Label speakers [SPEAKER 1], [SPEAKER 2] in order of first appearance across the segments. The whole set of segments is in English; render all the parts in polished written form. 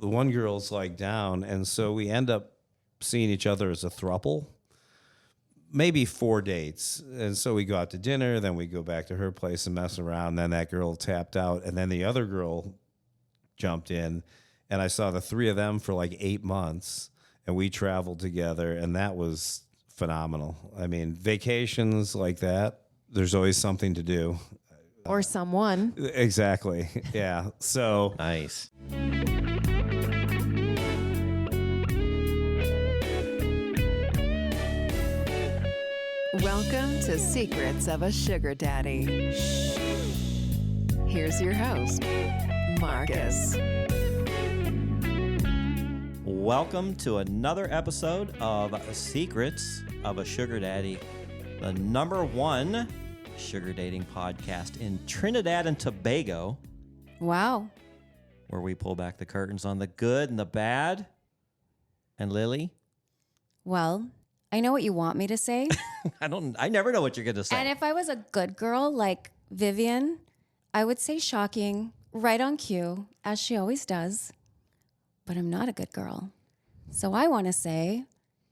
[SPEAKER 1] the one girl's like down, and so we end up seeing each other as a throuple, maybe 4 dates. And so we go out to dinner, then we go back to her place and mess around. Then that girl tapped out, and then the other girl jumped in, and I saw the three of them for like 8 months, and we traveled together, and that was phenomenal. I mean, vacations like that, there's always something to do.
[SPEAKER 2] Or someone.
[SPEAKER 1] Exactly. Yeah. So
[SPEAKER 3] Nice.
[SPEAKER 2] Welcome to Secrets of a Sugar Daddy. Here's your host, Marcus.
[SPEAKER 3] Welcome to another episode of Secrets of a Sugar Daddy, the #1 sugar dating podcast in Trinidad and Tobago,
[SPEAKER 2] Wow.
[SPEAKER 3] where we pull back the curtains on the good and the bad. And Lily,
[SPEAKER 4] Well, I know what you want me to say.
[SPEAKER 3] I never know what you're going to say.
[SPEAKER 4] And if I was a good girl like Vivian, I would say shocking, right on cue, as she always does. But I'm not a good girl. So I want to say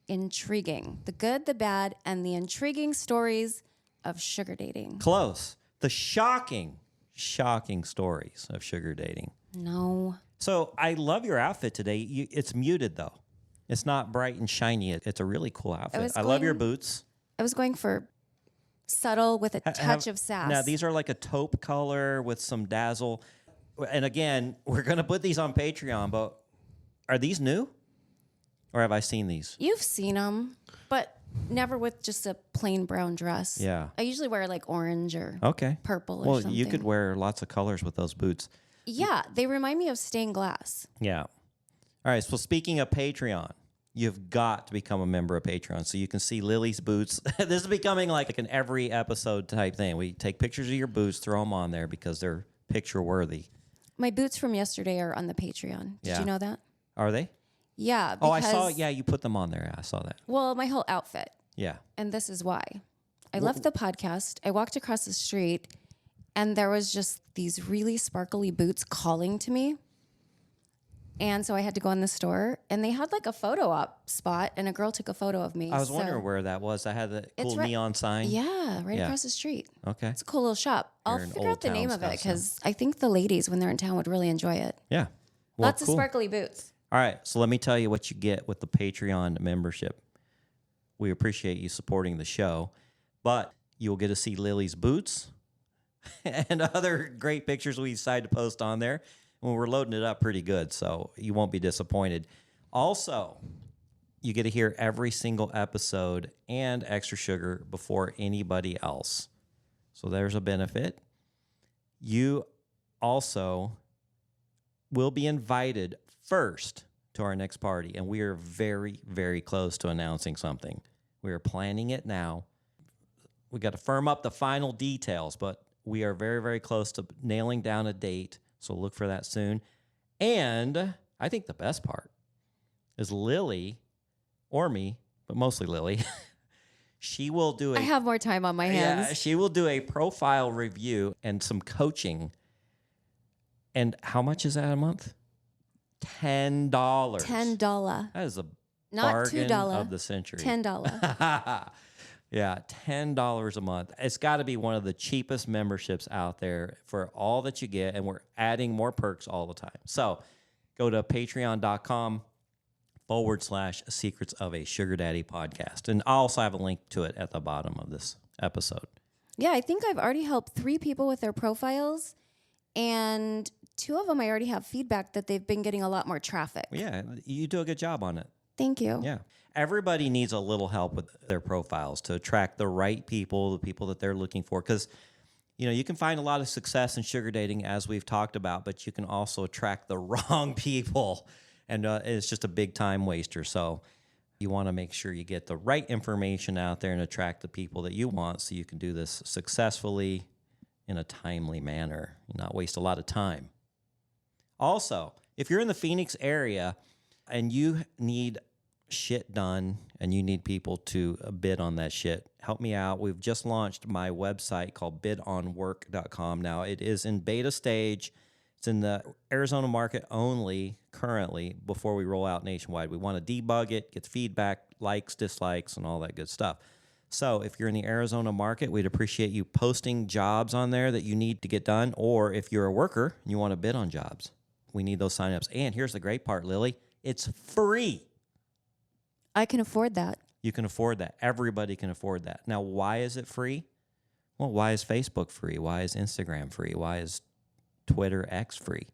[SPEAKER 4] intriguing. The good, the bad, and the intriguing stories of sugar dating.
[SPEAKER 3] Close. The shocking stories of sugar dating.
[SPEAKER 4] No.
[SPEAKER 3] So I love your outfit today. It's muted, though. It's not bright and shiny. It's a really cool outfit. I love your boots.
[SPEAKER 4] I was going for subtle with a touch of sass.
[SPEAKER 3] Now, these are like a taupe color with some dazzle. And again, we're going to put these on Patreon, but are these new? Or have I seen these?
[SPEAKER 4] You've seen them, but never with just a plain brown dress.
[SPEAKER 3] Yeah.
[SPEAKER 4] I usually wear like orange or purple or
[SPEAKER 3] well,
[SPEAKER 4] something.
[SPEAKER 3] you could wear lots of colors with those boots.
[SPEAKER 4] Yeah, they remind me of stained glass.
[SPEAKER 3] Yeah. All right, so speaking of Patreon, you've got to become a member of Patreon so you can see Lily's boots. This is becoming like an every episode type thing. We take pictures of your boots, throw them on there because they're picture worthy.
[SPEAKER 4] My boots from yesterday are on the Patreon. Did you know that?
[SPEAKER 3] Are they?
[SPEAKER 4] Yeah.
[SPEAKER 3] Oh, I saw it. Yeah, you put them on there. I saw that.
[SPEAKER 4] Well, my whole outfit.
[SPEAKER 3] Yeah.
[SPEAKER 4] And this is why. I left the podcast. I walked across the street, and there was just these really sparkly boots calling to me. And so I had to go in the store, and they had like a photo op spot, and a girl took a photo of me.
[SPEAKER 3] I was wondering where that was. I had the cool neon sign.
[SPEAKER 4] Yeah, right across the street.
[SPEAKER 3] Okay.
[SPEAKER 4] It's a cool little shop. I'll figure out the name of it because I think the ladies, when they're in town, would really enjoy it.
[SPEAKER 3] Yeah. Well,
[SPEAKER 4] Lots of sparkly boots.
[SPEAKER 3] All right, so let me tell you what you get with the Patreon membership. We appreciate you supporting the show, but you'll get to see Lily's boots and other great pictures we decide to post on there. Well, we're loading it up pretty good, so you won't be disappointed. Also, you get to hear every single episode and extra sugar before anybody else. So there's a benefit. You also will be invited first to our next party, and we are very, very close to announcing something. We are planning it now. We got to firm up the final details, but we are very, very close to nailing down a date, so look for that soon. And I think the best part is Lily, or me, but mostly Lily, she will do
[SPEAKER 4] I have more time on my hands.
[SPEAKER 3] Yeah, she will do a profile review and some coaching. And how much is that a month? $10.
[SPEAKER 4] $10.
[SPEAKER 3] That is a
[SPEAKER 4] Not
[SPEAKER 3] bargain
[SPEAKER 4] $2.
[SPEAKER 3] of the century.
[SPEAKER 4] $10.
[SPEAKER 3] Yeah, $10 a month. It's got to be one of the cheapest memberships out there for all that you get, and we're adding more perks all the time. So go to patreon.com/secrets of a sugar daddy podcast. And I'll also have a link to it at the bottom of this episode.
[SPEAKER 4] Yeah, I think I've already helped 3 people with their profiles, and 2 of them I already have feedback that they've been getting a lot more traffic.
[SPEAKER 3] Yeah, you do a good job on it.
[SPEAKER 4] Thank you.
[SPEAKER 3] Yeah. Everybody needs a little help with their profiles to attract the right people, the people that they're looking for. Because, you can find a lot of success in sugar dating, as we've talked about, but you can also attract the wrong people. And it's just a big time waster. So you want to make sure you get the right information out there and attract the people that you want so you can do this successfully in a timely manner and not waste a lot of time. Also, if you're in the Phoenix area and you need shit done and you need people to bid on that shit, help me out. We've just launched my website called bidonwork.com. Now, it is in beta stage. It's in the Arizona market only currently before we roll out nationwide. We want to debug it, get feedback, likes, dislikes, and all that good stuff. So if you're in the Arizona market, we'd appreciate you posting jobs on there that you need to get done. Or if you're a worker and you want to bid on jobs, we need those signups. And here's the great part, Lily. It's free.
[SPEAKER 4] I can afford that.
[SPEAKER 3] You can afford that. Everybody can afford that. Now, why is it free? Well, why is Facebook free? Why is Instagram free? Why is Twitter X free?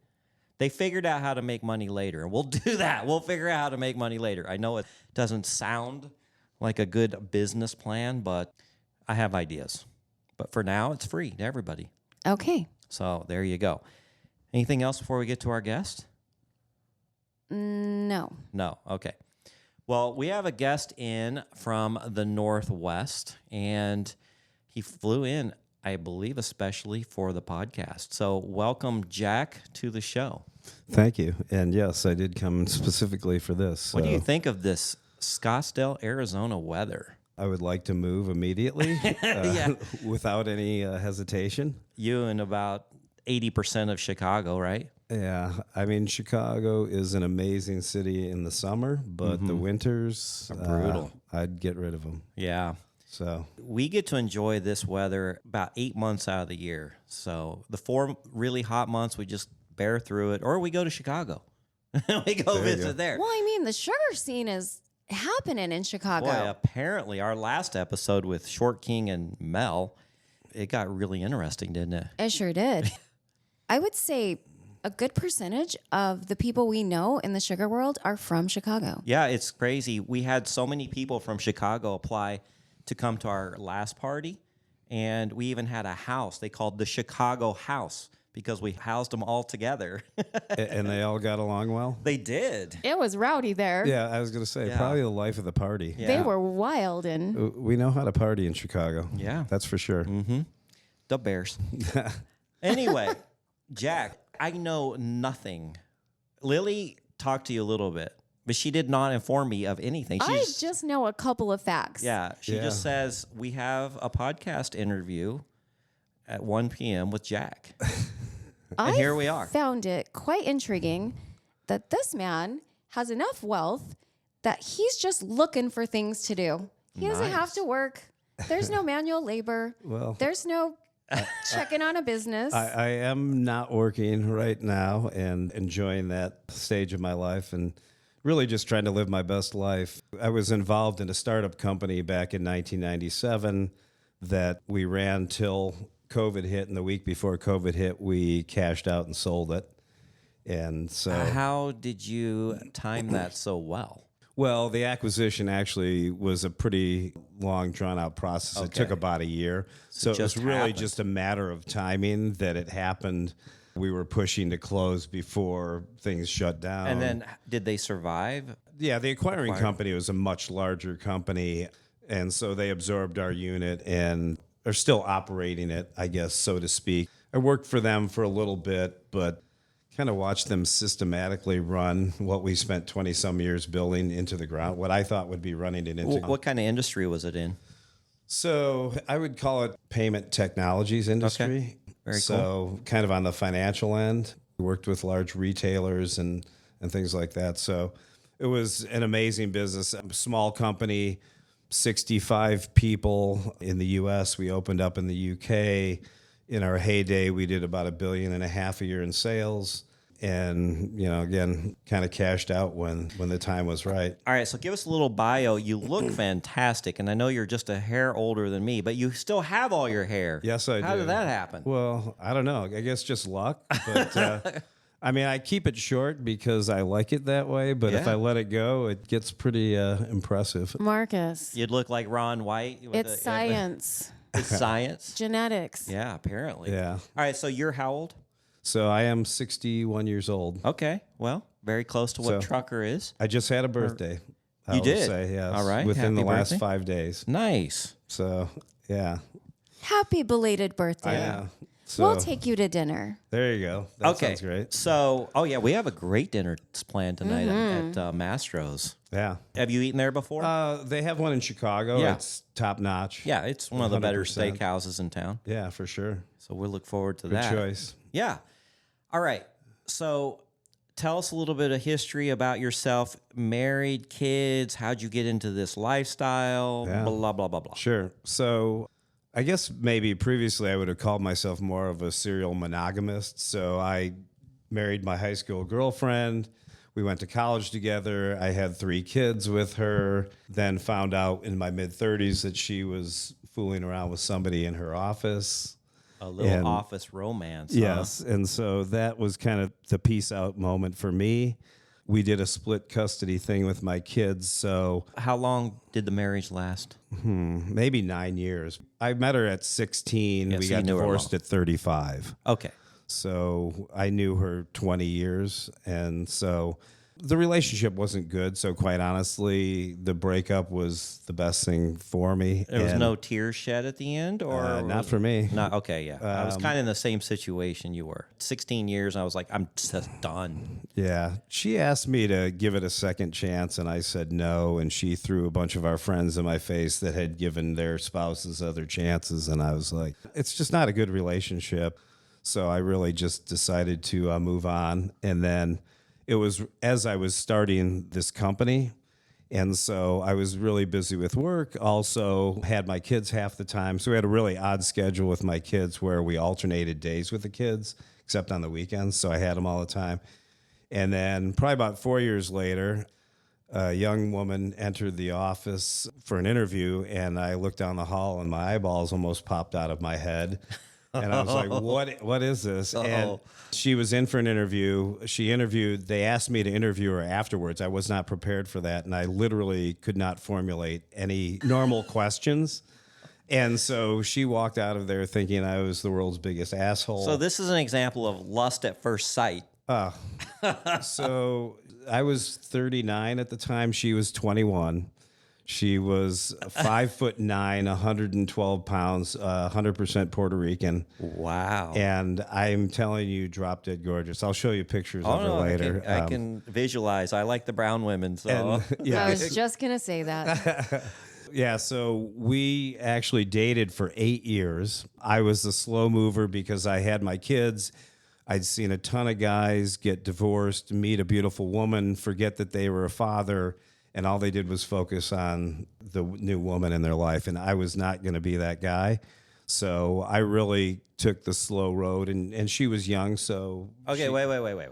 [SPEAKER 3] They figured out how to make money later, and we'll do that. We'll figure out how to make money later. I know it doesn't sound like a good business plan, but I have ideas. But for now, it's free to everybody.
[SPEAKER 4] Okay.
[SPEAKER 3] So there you go. Anything else before we get to our guest?
[SPEAKER 4] No.
[SPEAKER 3] No. Okay. Well, we have a guest in from the Northwest, and he flew in, I believe, especially for the podcast. So welcome, Jack, to the show.
[SPEAKER 1] Thank you. And yes, I did come specifically for this.
[SPEAKER 3] What do you think of this Scottsdale, Arizona weather?
[SPEAKER 1] I would like to move immediately
[SPEAKER 3] Yeah.
[SPEAKER 1] without any hesitation.
[SPEAKER 3] You and about 80% of Chicago, right?
[SPEAKER 1] Yeah, I mean, Chicago is an amazing city in the summer, but the winters
[SPEAKER 3] Are brutal.
[SPEAKER 1] I'd get rid of them.
[SPEAKER 3] Yeah.
[SPEAKER 1] So
[SPEAKER 3] We get to enjoy this weather about 8 months out of the year. So the 4 really hot months, we just bear through it, or we go to Chicago. We go
[SPEAKER 1] There you
[SPEAKER 3] visit
[SPEAKER 1] go.
[SPEAKER 3] there.
[SPEAKER 4] Well, I mean, the sugar scene is happening in Chicago.
[SPEAKER 3] Boy, apparently our last episode with Short King and Mel, it got really interesting, didn't it?
[SPEAKER 4] It sure did. I would say a good percentage of the people we know in the sugar world are from Chicago.
[SPEAKER 3] Yeah, it's crazy. We had so many people from Chicago apply to come to our last party, and we even had a house they called the Chicago House because we housed them all together.
[SPEAKER 1] and they all got along well.
[SPEAKER 3] They did.
[SPEAKER 4] It was rowdy there.
[SPEAKER 1] Yeah, I was going to say
[SPEAKER 3] Yeah.
[SPEAKER 1] probably the life of the party.
[SPEAKER 3] Yeah.
[SPEAKER 4] They were wild and
[SPEAKER 1] We know how to party in Chicago.
[SPEAKER 3] Yeah.
[SPEAKER 1] That's for sure.
[SPEAKER 3] The Bears. Anyway, Jack, I know nothing. Lily talked to you a little bit, but she did not inform me of anything.
[SPEAKER 4] I just know a couple of facts.
[SPEAKER 3] Yeah, she
[SPEAKER 1] Yeah.
[SPEAKER 3] just says we have a podcast interview at 1 p.m. with Jack.
[SPEAKER 4] I
[SPEAKER 3] here we are.
[SPEAKER 4] Found it quite intriguing that this man has enough wealth that he's just looking for things to do. He doesn't have
[SPEAKER 3] Nice.
[SPEAKER 4] to work. There's no manual labor.
[SPEAKER 1] Well,
[SPEAKER 4] There's no checking on a business.
[SPEAKER 1] I am not working right now and enjoying that stage of my life and really just trying to live my best life. I was involved in a startup company back in 1997 that we ran till COVID hit, and the week before COVID hit, we cashed out and sold it. And so,
[SPEAKER 3] How did you time that so well?
[SPEAKER 1] well, the acquisition actually was a pretty long, drawn-out process. It took
[SPEAKER 3] Okay.
[SPEAKER 1] about a year. So it was
[SPEAKER 3] just
[SPEAKER 1] really
[SPEAKER 3] happened.
[SPEAKER 1] just a matter of timing that it happened. We were pushing to close before things shut down.
[SPEAKER 3] And then did they survive?
[SPEAKER 1] Yeah, the acquiring company was a much larger company, and so they absorbed our unit and are still operating it, I guess, so to speak. I worked for them for a little bit, but kind of watched them systematically run what we spent 20-some years building into the ground, what I thought would be running it into.
[SPEAKER 3] What kind of industry was it in?
[SPEAKER 1] So I would call it payment technologies industry.
[SPEAKER 3] Very
[SPEAKER 1] so kind of on the financial end. We worked with large retailers and things like that. So it was an amazing business. A small company, 65 people in the U.S. We opened up in the U.K. In our heyday, we did about $1.5 billion a year in sales. And, again, kind of cashed out when the time was right.
[SPEAKER 3] All right, so give us a little bio. You look fantastic, and I know you're just a hair older than me, but you still have all your hair.
[SPEAKER 1] Yes, I do.
[SPEAKER 3] How did that happen?
[SPEAKER 1] Well, I don't know. I guess just luck. But I mean, I keep it short because I like it that way. But if
[SPEAKER 3] Yeah.
[SPEAKER 1] I let it go, it gets pretty impressive.
[SPEAKER 4] Marcus,
[SPEAKER 3] You'd look like Ron White. with
[SPEAKER 4] it's science,
[SPEAKER 3] It's science.
[SPEAKER 4] genetics.
[SPEAKER 3] Yeah, apparently.
[SPEAKER 1] Yeah.
[SPEAKER 3] All right, so you're how old?
[SPEAKER 1] So I am 61 years old.
[SPEAKER 3] Okay, well, very close to what
[SPEAKER 1] So-
[SPEAKER 3] Trucker is.
[SPEAKER 1] I just had a birthday. I
[SPEAKER 3] You
[SPEAKER 1] will
[SPEAKER 3] did?
[SPEAKER 1] say, yes.
[SPEAKER 3] All right.
[SPEAKER 1] Within
[SPEAKER 3] Happy
[SPEAKER 1] the last
[SPEAKER 3] birthday.
[SPEAKER 1] 5 days.
[SPEAKER 3] Nice.
[SPEAKER 1] So, yeah.
[SPEAKER 4] Happy belated birthday.
[SPEAKER 1] Yeah. So
[SPEAKER 4] We'll take you to dinner.
[SPEAKER 1] there you go. That
[SPEAKER 3] Okay.
[SPEAKER 1] sounds great.
[SPEAKER 3] So, we have a great dinner planned tonight at Mastro's.
[SPEAKER 1] Yeah.
[SPEAKER 3] Have you eaten there before?
[SPEAKER 1] They have one in Chicago.
[SPEAKER 3] Yeah.
[SPEAKER 1] It's top notch.
[SPEAKER 3] yeah, it's one of the better
[SPEAKER 1] 100%.
[SPEAKER 3] steakhouses in town.
[SPEAKER 1] Yeah, for sure.
[SPEAKER 3] So we'll look forward to
[SPEAKER 1] Good
[SPEAKER 3] that.
[SPEAKER 1] choice.
[SPEAKER 3] Yeah. All right. So tell us a little bit of history about yourself. Married, kids, how'd you get into this lifestyle?
[SPEAKER 1] Yeah.
[SPEAKER 3] Blah, blah, blah, blah.
[SPEAKER 1] Sure. So I guess maybe previously I would have called myself more of a serial monogamist. So I married my high school girlfriend. We went to college together. I had 3 kids with her, then found out in my mid-30s that she was fooling around with somebody in her office.
[SPEAKER 3] A little
[SPEAKER 1] And-
[SPEAKER 3] office romance. huh?
[SPEAKER 1] Yes. And so that was kind of the peace out moment for me. We did a split custody thing with my kids. So
[SPEAKER 3] How long did the marriage last?
[SPEAKER 1] maybe 9 years. I met her at 16.
[SPEAKER 3] Yeah,
[SPEAKER 1] We
[SPEAKER 3] so you
[SPEAKER 1] got
[SPEAKER 3] knew her
[SPEAKER 1] divorced
[SPEAKER 3] long.
[SPEAKER 1] at 35.
[SPEAKER 3] Okay.
[SPEAKER 1] So I knew her 20 years. And so the relationship wasn't good. So quite honestly, the breakup was the best thing for me.
[SPEAKER 3] There was
[SPEAKER 1] And,
[SPEAKER 3] no tears shed at the end, or
[SPEAKER 1] not
[SPEAKER 3] was-
[SPEAKER 1] for me.
[SPEAKER 3] Not okay. Yeah, I was kind of in the same situation you were. 16 years, and I was like, I'm just done.
[SPEAKER 1] Yeah. She asked me to give it a second chance, and I said no. And she threw a bunch of our friends in my face that had given their spouses other chances. And I was like, it's just not a good relationship. So I really just decided to move on. And then it was as I was starting this company. And so I was really busy with work, also had my kids half the time. So we had a really odd schedule with my kids where we alternated days with the kids, except on the weekends. So I had them all the time. And then probably about 4 years later, a young woman entered the office for an interview, and I looked down the hall and my eyeballs almost popped out of my head. And I was like, what is this? And she was in for an interview. They asked me to interview her afterwards. I was not prepared for that. And I literally could not formulate any normal questions. And so she walked out of there thinking I was the world's biggest asshole.
[SPEAKER 3] So this is an example of lust at first sight.
[SPEAKER 1] So I was 39 at the time. She was 21. She was 5'9", 112 pounds, 100% Puerto Rican.
[SPEAKER 3] Wow.
[SPEAKER 1] And I'm telling you, drop dead gorgeous. I'll show you pictures of her later.
[SPEAKER 3] I can visualize. I like the brown women. So
[SPEAKER 4] I was just going to say that.
[SPEAKER 1] Yeah, so we actually dated for 8 years. I was the slow mover because I had my kids. I'd seen a ton of guys get divorced, meet a beautiful woman, forget that they were a father, and all they did was focus on the new woman in their life. And I was not going to be that guy. So I really took the slow road, and she was young. So
[SPEAKER 3] okay, wait.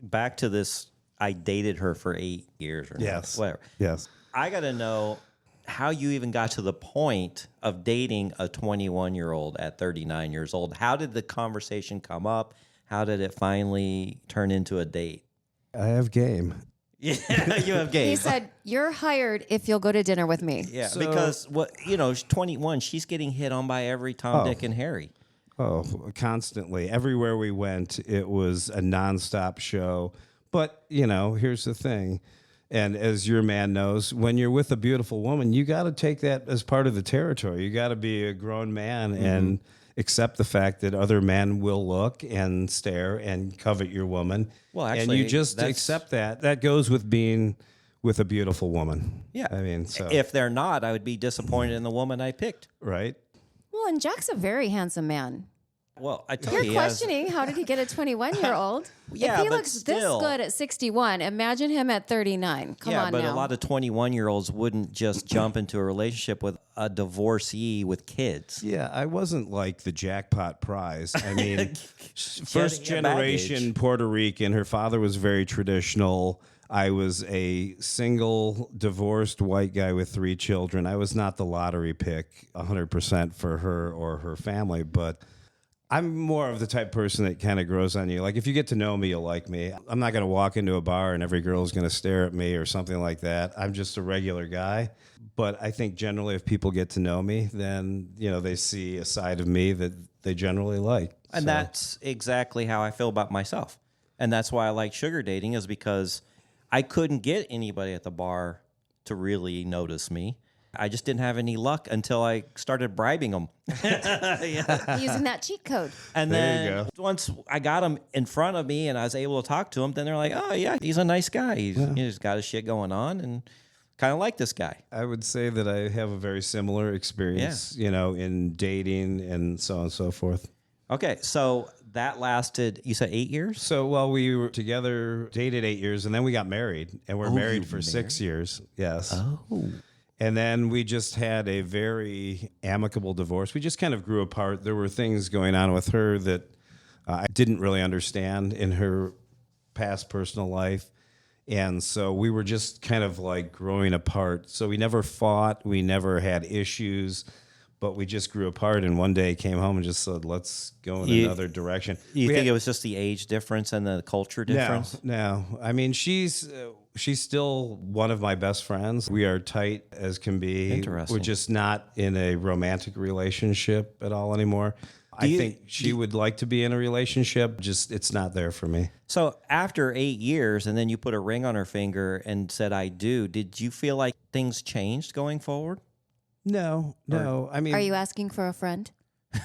[SPEAKER 3] Back to this. I dated her for 8 years or
[SPEAKER 1] Yes.
[SPEAKER 3] whatever.
[SPEAKER 1] Yes.
[SPEAKER 3] I got to know how you even got to the point of dating a 21-year-old at 39 years old. How did the conversation come up? How did it finally turn into a date?
[SPEAKER 1] I have game.
[SPEAKER 3] Yeah, you have
[SPEAKER 4] He
[SPEAKER 3] game.
[SPEAKER 4] said, "You're hired if you'll go to dinner with me."
[SPEAKER 3] Yeah,
[SPEAKER 1] So-
[SPEAKER 3] because she's 21. She's getting hit on by every Tom, Dick, and Harry.
[SPEAKER 1] Oh, constantly. Everywhere we went, it was a nonstop show. But, here's the thing. And as your man knows, when you're with a beautiful woman, you got to take that as part of the territory. You got to be a grown man and accept the fact that other men will look and stare and covet your woman.
[SPEAKER 3] Well,
[SPEAKER 1] and
[SPEAKER 3] actually,
[SPEAKER 1] you just
[SPEAKER 3] that's-
[SPEAKER 1] accept that. That goes with being with a beautiful woman.
[SPEAKER 3] Yeah.
[SPEAKER 1] I mean, so,
[SPEAKER 3] If they're not, I would be disappointed in the woman I picked.
[SPEAKER 1] right?
[SPEAKER 4] Well, and Jack's a very handsome man.
[SPEAKER 3] Well, I tell
[SPEAKER 4] You're
[SPEAKER 3] you, he has-
[SPEAKER 4] questioning how did he get a 21-year-old?
[SPEAKER 3] Yeah,
[SPEAKER 4] if he
[SPEAKER 3] but
[SPEAKER 4] looks
[SPEAKER 3] still.
[SPEAKER 4] this good at 61, imagine him at 39. Come
[SPEAKER 3] yeah,
[SPEAKER 4] on
[SPEAKER 3] but
[SPEAKER 4] now.
[SPEAKER 3] a lot of 21-year-olds wouldn't just jump into a relationship with a divorcee with kids.
[SPEAKER 1] Yeah, I wasn't like the jackpot prize. I mean, first
[SPEAKER 3] Getting a
[SPEAKER 1] generation
[SPEAKER 3] baggage.
[SPEAKER 1] Puerto Rican. Her father was very traditional. I was a single, divorced white guy with 3 children. I was not the lottery pick 100% for her or her family, but I'm more of the type of person that kind of grows on you. Like, if you get to know me, you'll like me. I'm not going to walk into a bar and every girl's going to stare at me or something like that. I'm just a regular guy. But I think generally if people get to know me, then, they see a side of me that they generally like.
[SPEAKER 3] And
[SPEAKER 1] So-
[SPEAKER 3] that's exactly how I feel about myself. And that's why I like sugar dating, is because I couldn't get anybody at the bar to really notice me. I just didn't have any luck until I started bribing them.
[SPEAKER 4] Using that cheat code.
[SPEAKER 3] And
[SPEAKER 1] There you
[SPEAKER 3] then once I got them in front of me and I was able to talk to them, then they're like, oh, yeah, he's a nice guy. He's got his shit going on and kind of like this guy.
[SPEAKER 1] I would say that I have a very similar experience, in dating and so on and so forth.
[SPEAKER 3] Okay, so that lasted, you said 8 years?
[SPEAKER 1] So, well, we were together, dated 8 years, and then we got married, and we're married for 6 years. Yes.
[SPEAKER 3] Oh.
[SPEAKER 1] And then we just had a very amicable divorce. We just kind of grew apart. There were things going on with her that I didn't really understand in her past personal life. And so we were just kind of like growing apart. So we never fought. We never had issues. But we just grew apart, and one day came home and just said, let's go in another direction.
[SPEAKER 3] You think it was just the age difference and the culture difference?
[SPEAKER 1] No. I mean, she's still one of my best friends. We are tight as can be.
[SPEAKER 3] Interesting.
[SPEAKER 1] We're just not in a romantic relationship at all anymore. I think she would like to be in a relationship, just it's not there for me.
[SPEAKER 3] So after 8 years, and then you put a ring on her finger and said, I do, did you feel like things changed going forward?
[SPEAKER 1] No. I mean,
[SPEAKER 4] Are you asking for a friend?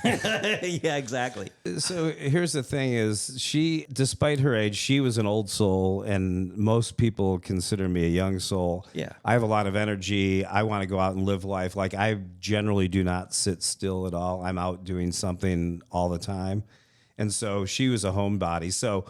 [SPEAKER 3] Yeah, exactly.
[SPEAKER 1] so here's the thing is she, despite her age, she was an old soul, and most people consider me a young soul.
[SPEAKER 3] Yeah.
[SPEAKER 1] I have a lot of energy. I want to go out and live life. Like, I generally do not sit still at all. I'm out doing something all the time. And so she was a homebody. So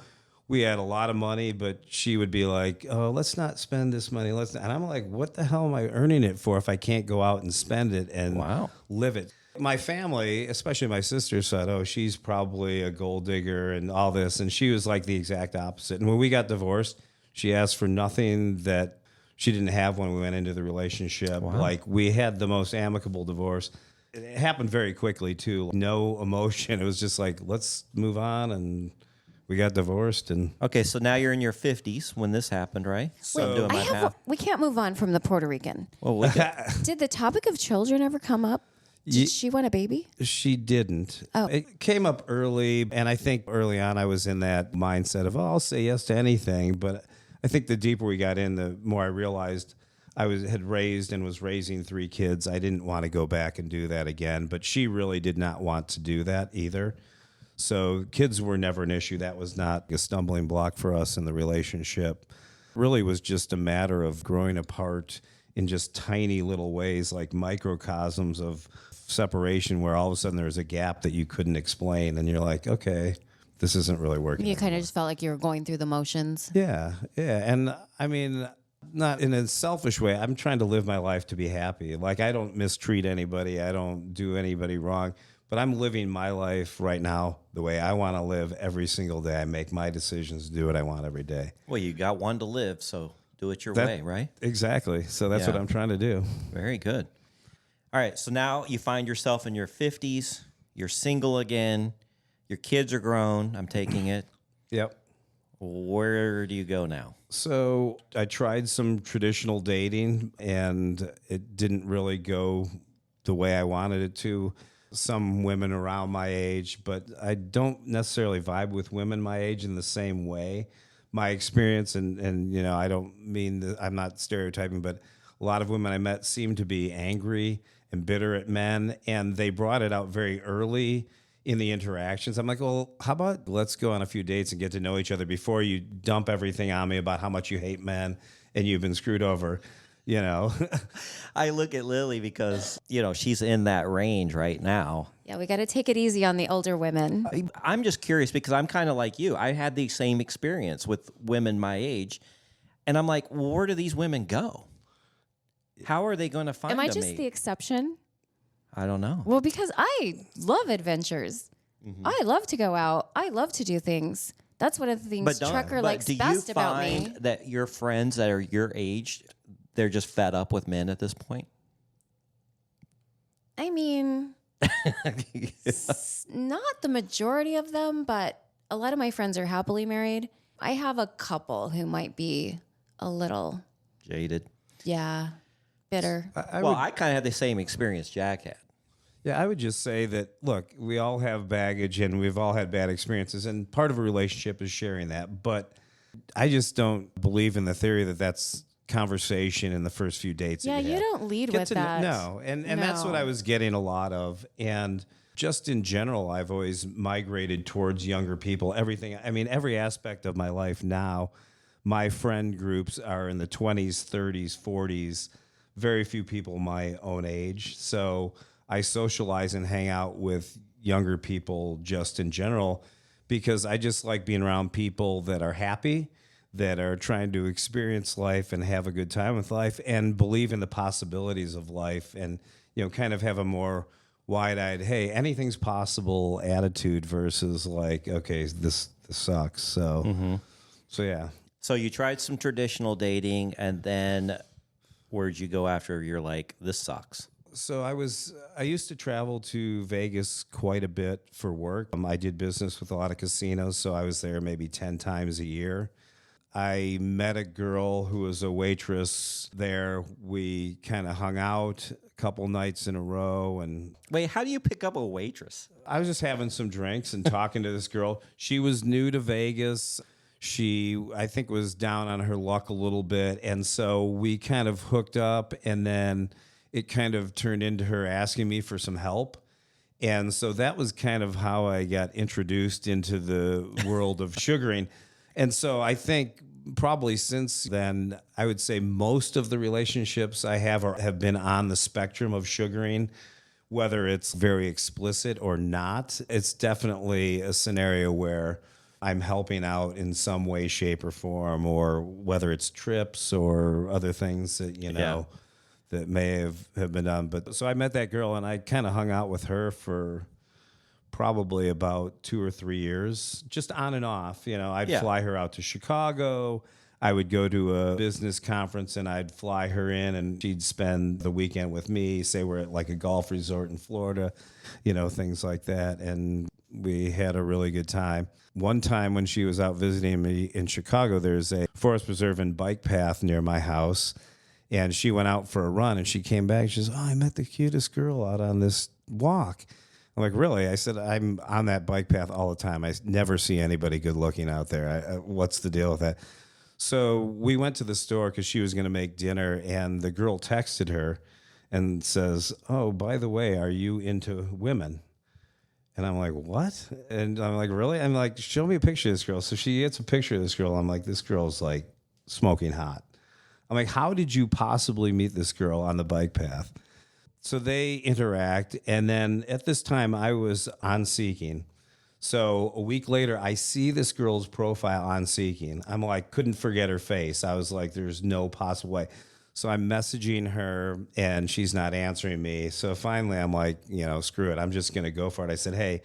[SPEAKER 1] we had a lot of money, but she would be like, oh, let's not spend this money. And I'm like, what the hell am I earning it for if I can't go out and spend it and live it? My family, especially my sister, said, oh, she's probably a gold digger and all this. And she was like the exact opposite. And when we got divorced, she asked for nothing that she didn't have when we went into the relationship.
[SPEAKER 3] Wow.
[SPEAKER 1] Like, we had the most amicable divorce. It happened very quickly, too. No emotion. It was just like, let's move on. And we got divorced. And
[SPEAKER 3] Okay, so now you're in your 50s when this happened, right? So I'm doing my math.
[SPEAKER 4] We can't move on from the Puerto Rican.
[SPEAKER 3] Well, we got,
[SPEAKER 4] Did the topic of children ever come up? Did she want a baby?
[SPEAKER 1] She didn't.
[SPEAKER 4] Oh.
[SPEAKER 1] It came up early, and I think early on I was in that mindset of, oh, I'll say yes to anything. But I think the deeper we got in, the more I realized had raised and was raising 3 kids. I didn't want to go back and do that again, but she really did not want to do that either. So kids were never an issue. That was not a stumbling block for us in the relationship. Really was just a matter of growing apart in just tiny little ways, like microcosms of separation, where all of a sudden there's a gap that you couldn't explain. And you're like, okay, this isn't really working.
[SPEAKER 4] You kind of just felt like you were going through the motions.
[SPEAKER 1] Yeah. And I mean, not in a selfish way. I'm trying to live my life to be happy. Like, I don't mistreat anybody. I don't do anybody wrong. But I'm living my life right now the way I want to live every single day. I make my decisions, do what I want every day.
[SPEAKER 3] well, you got one to live, so do it your way, right?
[SPEAKER 1] Exactly. So that's
[SPEAKER 3] Yeah.
[SPEAKER 1] what I'm trying to do.
[SPEAKER 3] Very good. All right, so now you find yourself in your 50s. You're single again. Your kids are grown. I'm taking it.
[SPEAKER 1] Yep.
[SPEAKER 3] Where do you go now?
[SPEAKER 1] So I tried some traditional dating, and it didn't really go the way I wanted it to. Some women around my age, but I don't necessarily vibe with women my age in the same way. My experience, and you know, I don't mean that I'm not stereotyping, but a lot of women I met seem to be angry and bitter at men, and they brought it out very early in the interactions. I'm like, well, how about let's go on a few dates and get to know each other before you dump everything on me about how much you hate men and you've been screwed over, you know?
[SPEAKER 3] I look at Lily because, you know, she's in that range right now.
[SPEAKER 4] Yeah, we got to take it easy on the older women.
[SPEAKER 3] I'm just curious because I'm kind of like you. I had the same experience with women my age. And I'm like, well, where do these women go? How are they going to find
[SPEAKER 4] Am I
[SPEAKER 3] a
[SPEAKER 4] just
[SPEAKER 3] mate?
[SPEAKER 4] the exception?
[SPEAKER 3] I don't know.
[SPEAKER 4] Well, because I love adventures. I love to go out. I love to do things. That's one of the things Trucker likes
[SPEAKER 3] do you
[SPEAKER 4] best about
[SPEAKER 3] find
[SPEAKER 4] me.
[SPEAKER 3] that your friends that are your age, they're just fed up with men at this point?
[SPEAKER 4] I mean, not the majority of them, but a lot of my friends are happily married. I have a couple who might be a little,
[SPEAKER 3] Jaded.
[SPEAKER 4] bitter.
[SPEAKER 3] I kind of had the same experience Jack had.
[SPEAKER 1] Yeah, I would just say that, look, we all have baggage and we've all had bad experiences, and part of a relationship is sharing that. But I just don't believe in the theory that that's conversation in the first few dates.
[SPEAKER 4] Yeah, you don't lead with that.
[SPEAKER 1] No, and that's what I was getting a lot of. And just in general, I've always migrated towards younger people. Everything, I mean, every aspect of my life now, my friend groups are in the 20s, 30s, 40s, very few people my own age. So I socialize and hang out with younger people just in general because I just like being around people that are happy, that are trying to experience life and have a good time with life and believe in the possibilities of life and, kind of have a more wide-eyed, hey, anything's possible attitude versus like, okay, this sucks. So yeah.
[SPEAKER 3] So you tried some traditional dating, and then where'd you go after you're like, this sucks?
[SPEAKER 1] So I used to travel to Vegas quite a bit for work. I did business with a lot of casinos, so I was there maybe 10 times a year. I met a girl who was a waitress there. We kind of hung out a couple nights in a row, and
[SPEAKER 3] Wait, how do you pick up a waitress?
[SPEAKER 1] I was just having some drinks and talking to this girl. She was new to Vegas. She, I think, was down on her luck a little bit. And so we kind of hooked up, and then it kind of turned into her asking me for some help. And so that was kind of how I got introduced into the world of sugaring. And so I think probably since then, I would say most of the relationships I have been on the spectrum of sugaring, whether it's very explicit or not. It's definitely a scenario where I'm helping out in some way, shape, or form, or whether it's trips or other things that, that may have been done. But so I met that girl, and I kind of hung out with her for probably about 2 or 3 years, just on and off. I'd fly her out to Chicago. I would go to a business conference, and I'd fly her in, and she'd spend the weekend with me. Say we're at like a golf resort in Florida, things like that. And we had a really good time. One time when she was out visiting me in Chicago, there's a forest preserve and bike path near my house. And she went out for a run, and she came back. She says, "Oh, I met the cutest girl out on this walk." I'm like, "Really?" I said, "I'm on that bike path all the time. I never see anybody good looking out there. What's the deal with that?" So we went to the store because she was going to make dinner, and the girl texted her and says, "Oh, by the way, are you into women?" And I'm like, "What?" And I'm like, "Really?" I'm like, "Show me a picture of this girl." So she gets a picture of this girl. I'm like, "This girl's like smoking hot." I'm like, "How did you possibly meet this girl on the bike path?" So they interact. And then at this time, I was on Seeking. So a week later, I see this girl's profile on Seeking. I'm like, couldn't forget her face. I was like, there's no possible way. So I'm messaging her, and she's not answering me. So finally, I'm like, screw it. I'm just going to go for it. I said, "Hey,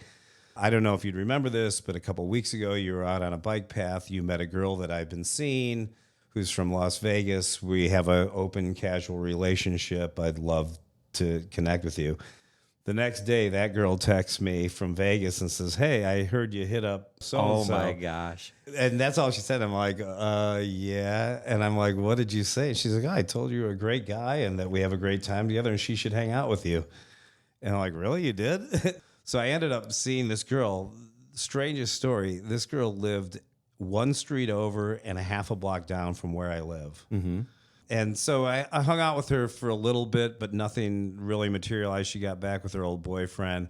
[SPEAKER 1] I don't know if you'd remember this, but a couple of weeks ago, you were out on a bike path. You met a girl that I've been seeing who's from Las Vegas. We have an open, casual relationship. I'd love to connect with you." The next day, that girl texts me from Vegas and says, "Hey, I heard you hit up so-and-so."
[SPEAKER 3] Oh, my gosh.
[SPEAKER 1] And that's all she said. I'm like, yeah. And I'm like, "What did you say?" She's like, "Oh, I told you you're a great guy and that we have a great time together and she should hang out with you." And I'm like, "Really? You did?" So I ended up seeing this girl. Strangest story. This girl lived one street over and a half a block down from where I live. Mm-hmm. And so I hung out with her for a little bit, but nothing really materialized. She got back with her old boyfriend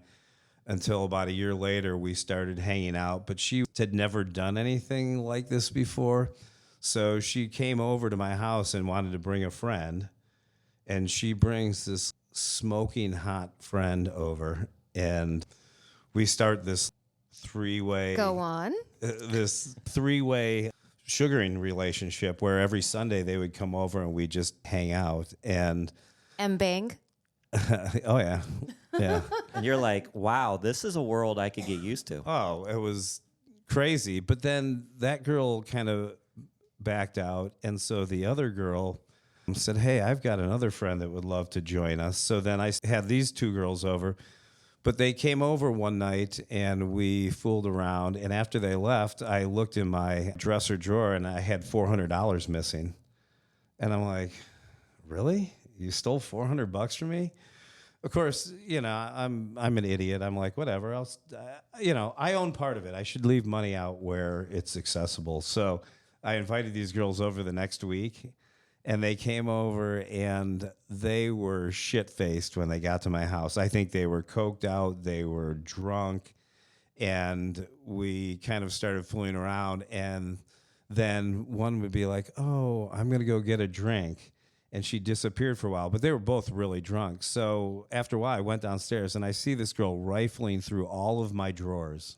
[SPEAKER 1] until about a year later we started hanging out. But she had never done anything like this before. So she came over to my house and wanted to bring a friend. And she brings this smoking hot friend over. And we start this three-way...
[SPEAKER 4] Go on.
[SPEAKER 1] This three-way sugaring relationship where every Sunday they would come over and we just hang out and
[SPEAKER 4] bang.
[SPEAKER 1] oh yeah.
[SPEAKER 3] And you're like, wow, this is a world I could get used to.
[SPEAKER 1] Oh, it was crazy. But then that girl kind of backed out, and so the other girl said, "Hey, I've got another friend that would love to join us." So then I had these two girls over. But they came over one night, and we fooled around. And after they left, I looked in my dresser drawer, and I had $400 missing. And I'm like, "Really? You stole $400 from me?" Of course, I'm an idiot. I'm like, whatever. I own part of it. I should leave money out where it's accessible. So I invited these girls over the next week. And they came over, and they were shit-faced when they got to my house. I think they were coked out. They were drunk. And we kind of started fooling around. And then one would be like, "Oh, I'm going to go get a drink." And she disappeared for a while. But they were both really drunk. So after a while, I went downstairs, and I see this girl rifling through all of my drawers.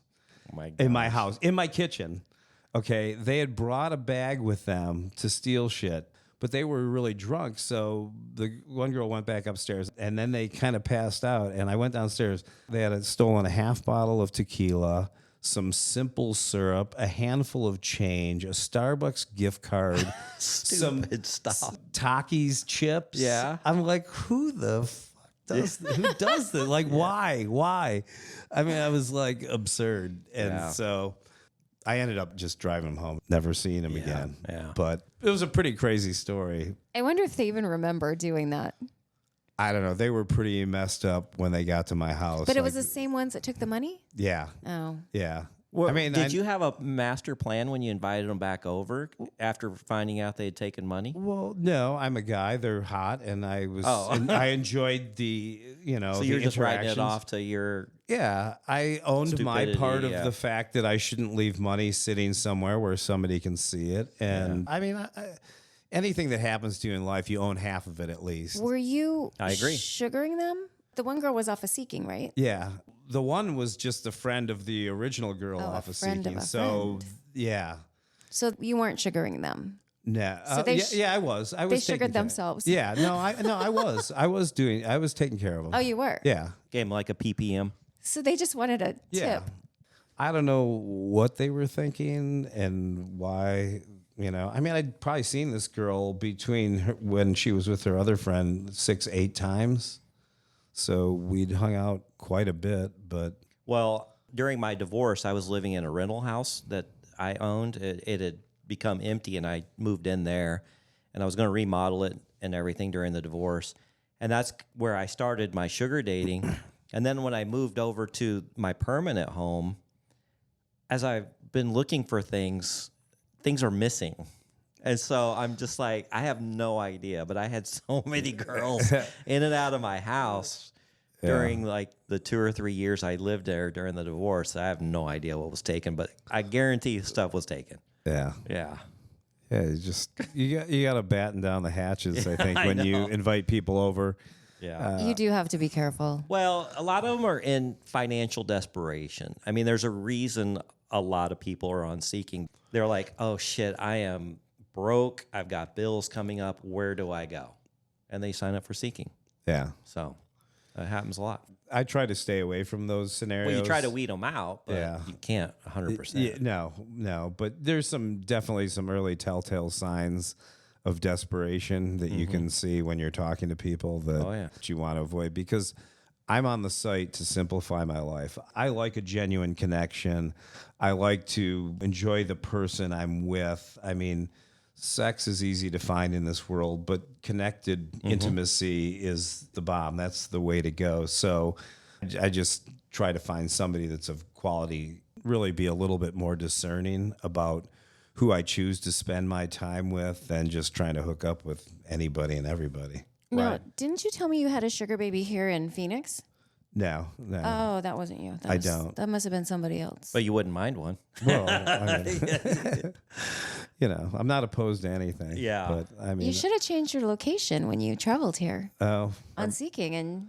[SPEAKER 3] my
[SPEAKER 1] in my
[SPEAKER 3] gosh.
[SPEAKER 1] house, in my kitchen. Okay, they had brought a bag with them to steal shit, but they were really drunk. So the one girl went back upstairs, and then they kind of passed out. And I went downstairs. They had stolen a half bottle of tequila, some simple syrup, a handful of change, a Starbucks gift card,
[SPEAKER 3] Stupid stuff.
[SPEAKER 1] Takis chips.
[SPEAKER 3] Yeah.
[SPEAKER 1] I'm like, who the fuck does who does this? Like, why? I mean, I was like absurd, and
[SPEAKER 3] Yeah.
[SPEAKER 1] so I ended up just driving him home, never seeing him again.
[SPEAKER 3] yeah.
[SPEAKER 1] But it was a pretty crazy story.
[SPEAKER 4] I wonder if they even remember doing that.
[SPEAKER 1] I don't know. They were pretty messed up when they got to my house.
[SPEAKER 4] But it
[SPEAKER 1] like,
[SPEAKER 4] was the same ones that took the money?
[SPEAKER 1] yeah,
[SPEAKER 4] Oh.
[SPEAKER 1] yeah.
[SPEAKER 3] Well,
[SPEAKER 1] I mean,
[SPEAKER 3] did you have a master plan when you invited them back over after finding out they had taken money?
[SPEAKER 1] Well, no, I'm a guy. They're hot, and I was.
[SPEAKER 3] Oh.
[SPEAKER 1] and I enjoyed the,
[SPEAKER 3] So
[SPEAKER 1] the
[SPEAKER 3] you're just writing it
[SPEAKER 1] interactions.
[SPEAKER 3] off to your.
[SPEAKER 1] Yeah, I owned my
[SPEAKER 3] Stupidity,
[SPEAKER 1] part of
[SPEAKER 3] yeah.
[SPEAKER 1] the fact that I shouldn't leave money sitting somewhere where somebody can see it. And I mean, anything that happens to you in life, you own half of it at least.
[SPEAKER 4] Were you
[SPEAKER 3] I agree.
[SPEAKER 4] sugaring them? The one girl was off of Seeking, right?
[SPEAKER 1] Yeah. The one was just a friend of the original girl
[SPEAKER 4] Oh, a
[SPEAKER 1] off of
[SPEAKER 4] friend of
[SPEAKER 1] Seeking.
[SPEAKER 4] a
[SPEAKER 1] So,
[SPEAKER 4] friend.
[SPEAKER 1] yeah.
[SPEAKER 4] So you weren't sugaring them.
[SPEAKER 1] No.
[SPEAKER 4] So they
[SPEAKER 1] I was. I was
[SPEAKER 4] they
[SPEAKER 1] taking
[SPEAKER 4] sugared
[SPEAKER 1] care-
[SPEAKER 4] themselves.
[SPEAKER 1] Yeah. No, I was. I was taking care of them.
[SPEAKER 4] Oh, you were?
[SPEAKER 1] Yeah.
[SPEAKER 3] Gave them like a PPM.
[SPEAKER 4] So they just wanted a
[SPEAKER 1] Yeah.
[SPEAKER 4] tip.
[SPEAKER 1] I don't know what they were thinking and why. I mean, I'd probably seen this girl between her, when she was with her other friend 6-8 times. So we'd hung out quite a bit, but
[SPEAKER 3] Well, during my divorce, I was living in a rental house that I owned. It had become empty, and I moved in there, and I was going to remodel it and everything during the divorce. And that's where I started my sugar dating. And then when I moved over to my permanent home, as I've been looking for things are missing. And so I'm just like, I have no idea, but I had so many girls in and out of my house during like the 2 or 3 years I lived there during the divorce. I have no idea what was taken, but I guarantee stuff was taken.
[SPEAKER 1] yeah.
[SPEAKER 3] Yeah.
[SPEAKER 1] Yeah, you got to batten down the hatches, I think,
[SPEAKER 3] I
[SPEAKER 1] when you
[SPEAKER 3] know.
[SPEAKER 1] invite people over.
[SPEAKER 3] Yeah.
[SPEAKER 4] You do have to be careful.
[SPEAKER 3] Well, a lot of them are in financial desperation. I mean, there's a reason a lot of people are on Seeking. They're like, oh shit, I am broke. I've got bills coming up. Where do I go? And they sign up for Seeking.
[SPEAKER 1] Yeah.
[SPEAKER 3] So that happens a lot.
[SPEAKER 1] I try to stay away from those scenarios.
[SPEAKER 3] Well, you try to weed them out, but
[SPEAKER 1] Yeah.
[SPEAKER 3] you can't 100%.
[SPEAKER 1] Yeah, no. But there's definitely some early telltale signs of desperation that you can see when you're talking to people that you want to avoid, because I'm on the site to simplify my life. I like a genuine connection. I like to enjoy the person I'm with. I mean, sex is easy to find in this world, but connected intimacy is the bomb. That's the way to go. So I just try to find somebody that's of quality, really be a little bit more discerning about who I choose to spend my time with than just trying to hook up with anybody and everybody.
[SPEAKER 4] No, didn't you tell me you had a sugar baby here in Phoenix?
[SPEAKER 1] No.
[SPEAKER 4] Oh, that wasn't you.
[SPEAKER 1] I don't.
[SPEAKER 4] That must have been somebody else.
[SPEAKER 3] But you wouldn't mind one.
[SPEAKER 1] Well, I mean, I'm not opposed to anything.
[SPEAKER 3] Yeah.
[SPEAKER 1] But I mean,
[SPEAKER 4] You should have changed your location when you traveled here
[SPEAKER 1] oh,
[SPEAKER 4] on Seeking and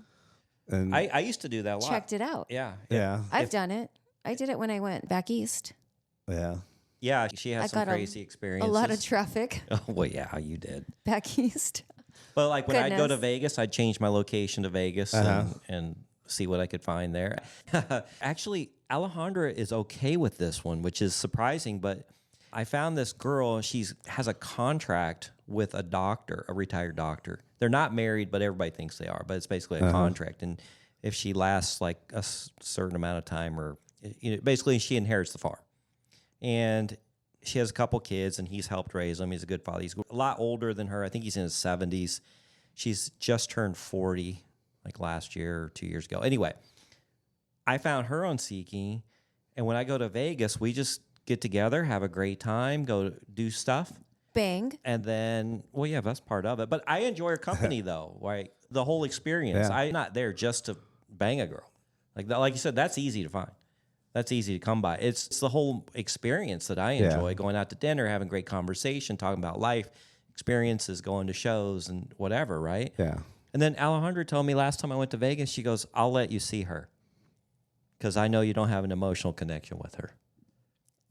[SPEAKER 1] and
[SPEAKER 3] I used to do that a lot.
[SPEAKER 4] checked it out.
[SPEAKER 3] Yeah.
[SPEAKER 1] yeah,
[SPEAKER 4] I've done it. I did it when I went back east.
[SPEAKER 1] yeah.
[SPEAKER 3] Yeah, she has
[SPEAKER 4] I
[SPEAKER 3] some
[SPEAKER 4] got
[SPEAKER 3] crazy
[SPEAKER 4] a
[SPEAKER 3] experiences.
[SPEAKER 4] lot of traffic
[SPEAKER 3] Oh, well, yeah, you did.
[SPEAKER 4] back east.
[SPEAKER 3] But like when I'd go to
[SPEAKER 4] Goodness.
[SPEAKER 3] Vegas, I'd change my location to Vegas and see what I could find there. Actually, Alejandra is okay with this one, which is surprising. But I found this girl. She has a contract with a doctor, a retired doctor. They're not married, but everybody thinks they are. But it's basically a contract. And if she lasts like a certain amount of time, or basically she inherits the farm. And she has a couple kids, and he's helped raise them. He's a good father. He's a lot older than her. I think he's in his 70s. She's just turned 40, like last year or 2 years ago. Anyway, I found her on Seeking, and when I go to Vegas, we just get together, have a great time, go do stuff.
[SPEAKER 4] Bang.
[SPEAKER 3] And then, well, yeah, that's part of it. But I enjoy her company, though, right? The whole experience.
[SPEAKER 1] Yeah.
[SPEAKER 3] I'm not there just to bang a girl. Like you said, that's easy to find. That's easy to come by. It's the whole experience that I enjoy, going out to dinner, having great conversation, talking about life, experiences, going to shows and whatever, right?
[SPEAKER 1] Yeah.
[SPEAKER 3] And then Alejandra told me last time I went to Vegas, she goes, I'll let you see her. because I know you don't have an emotional connection with her.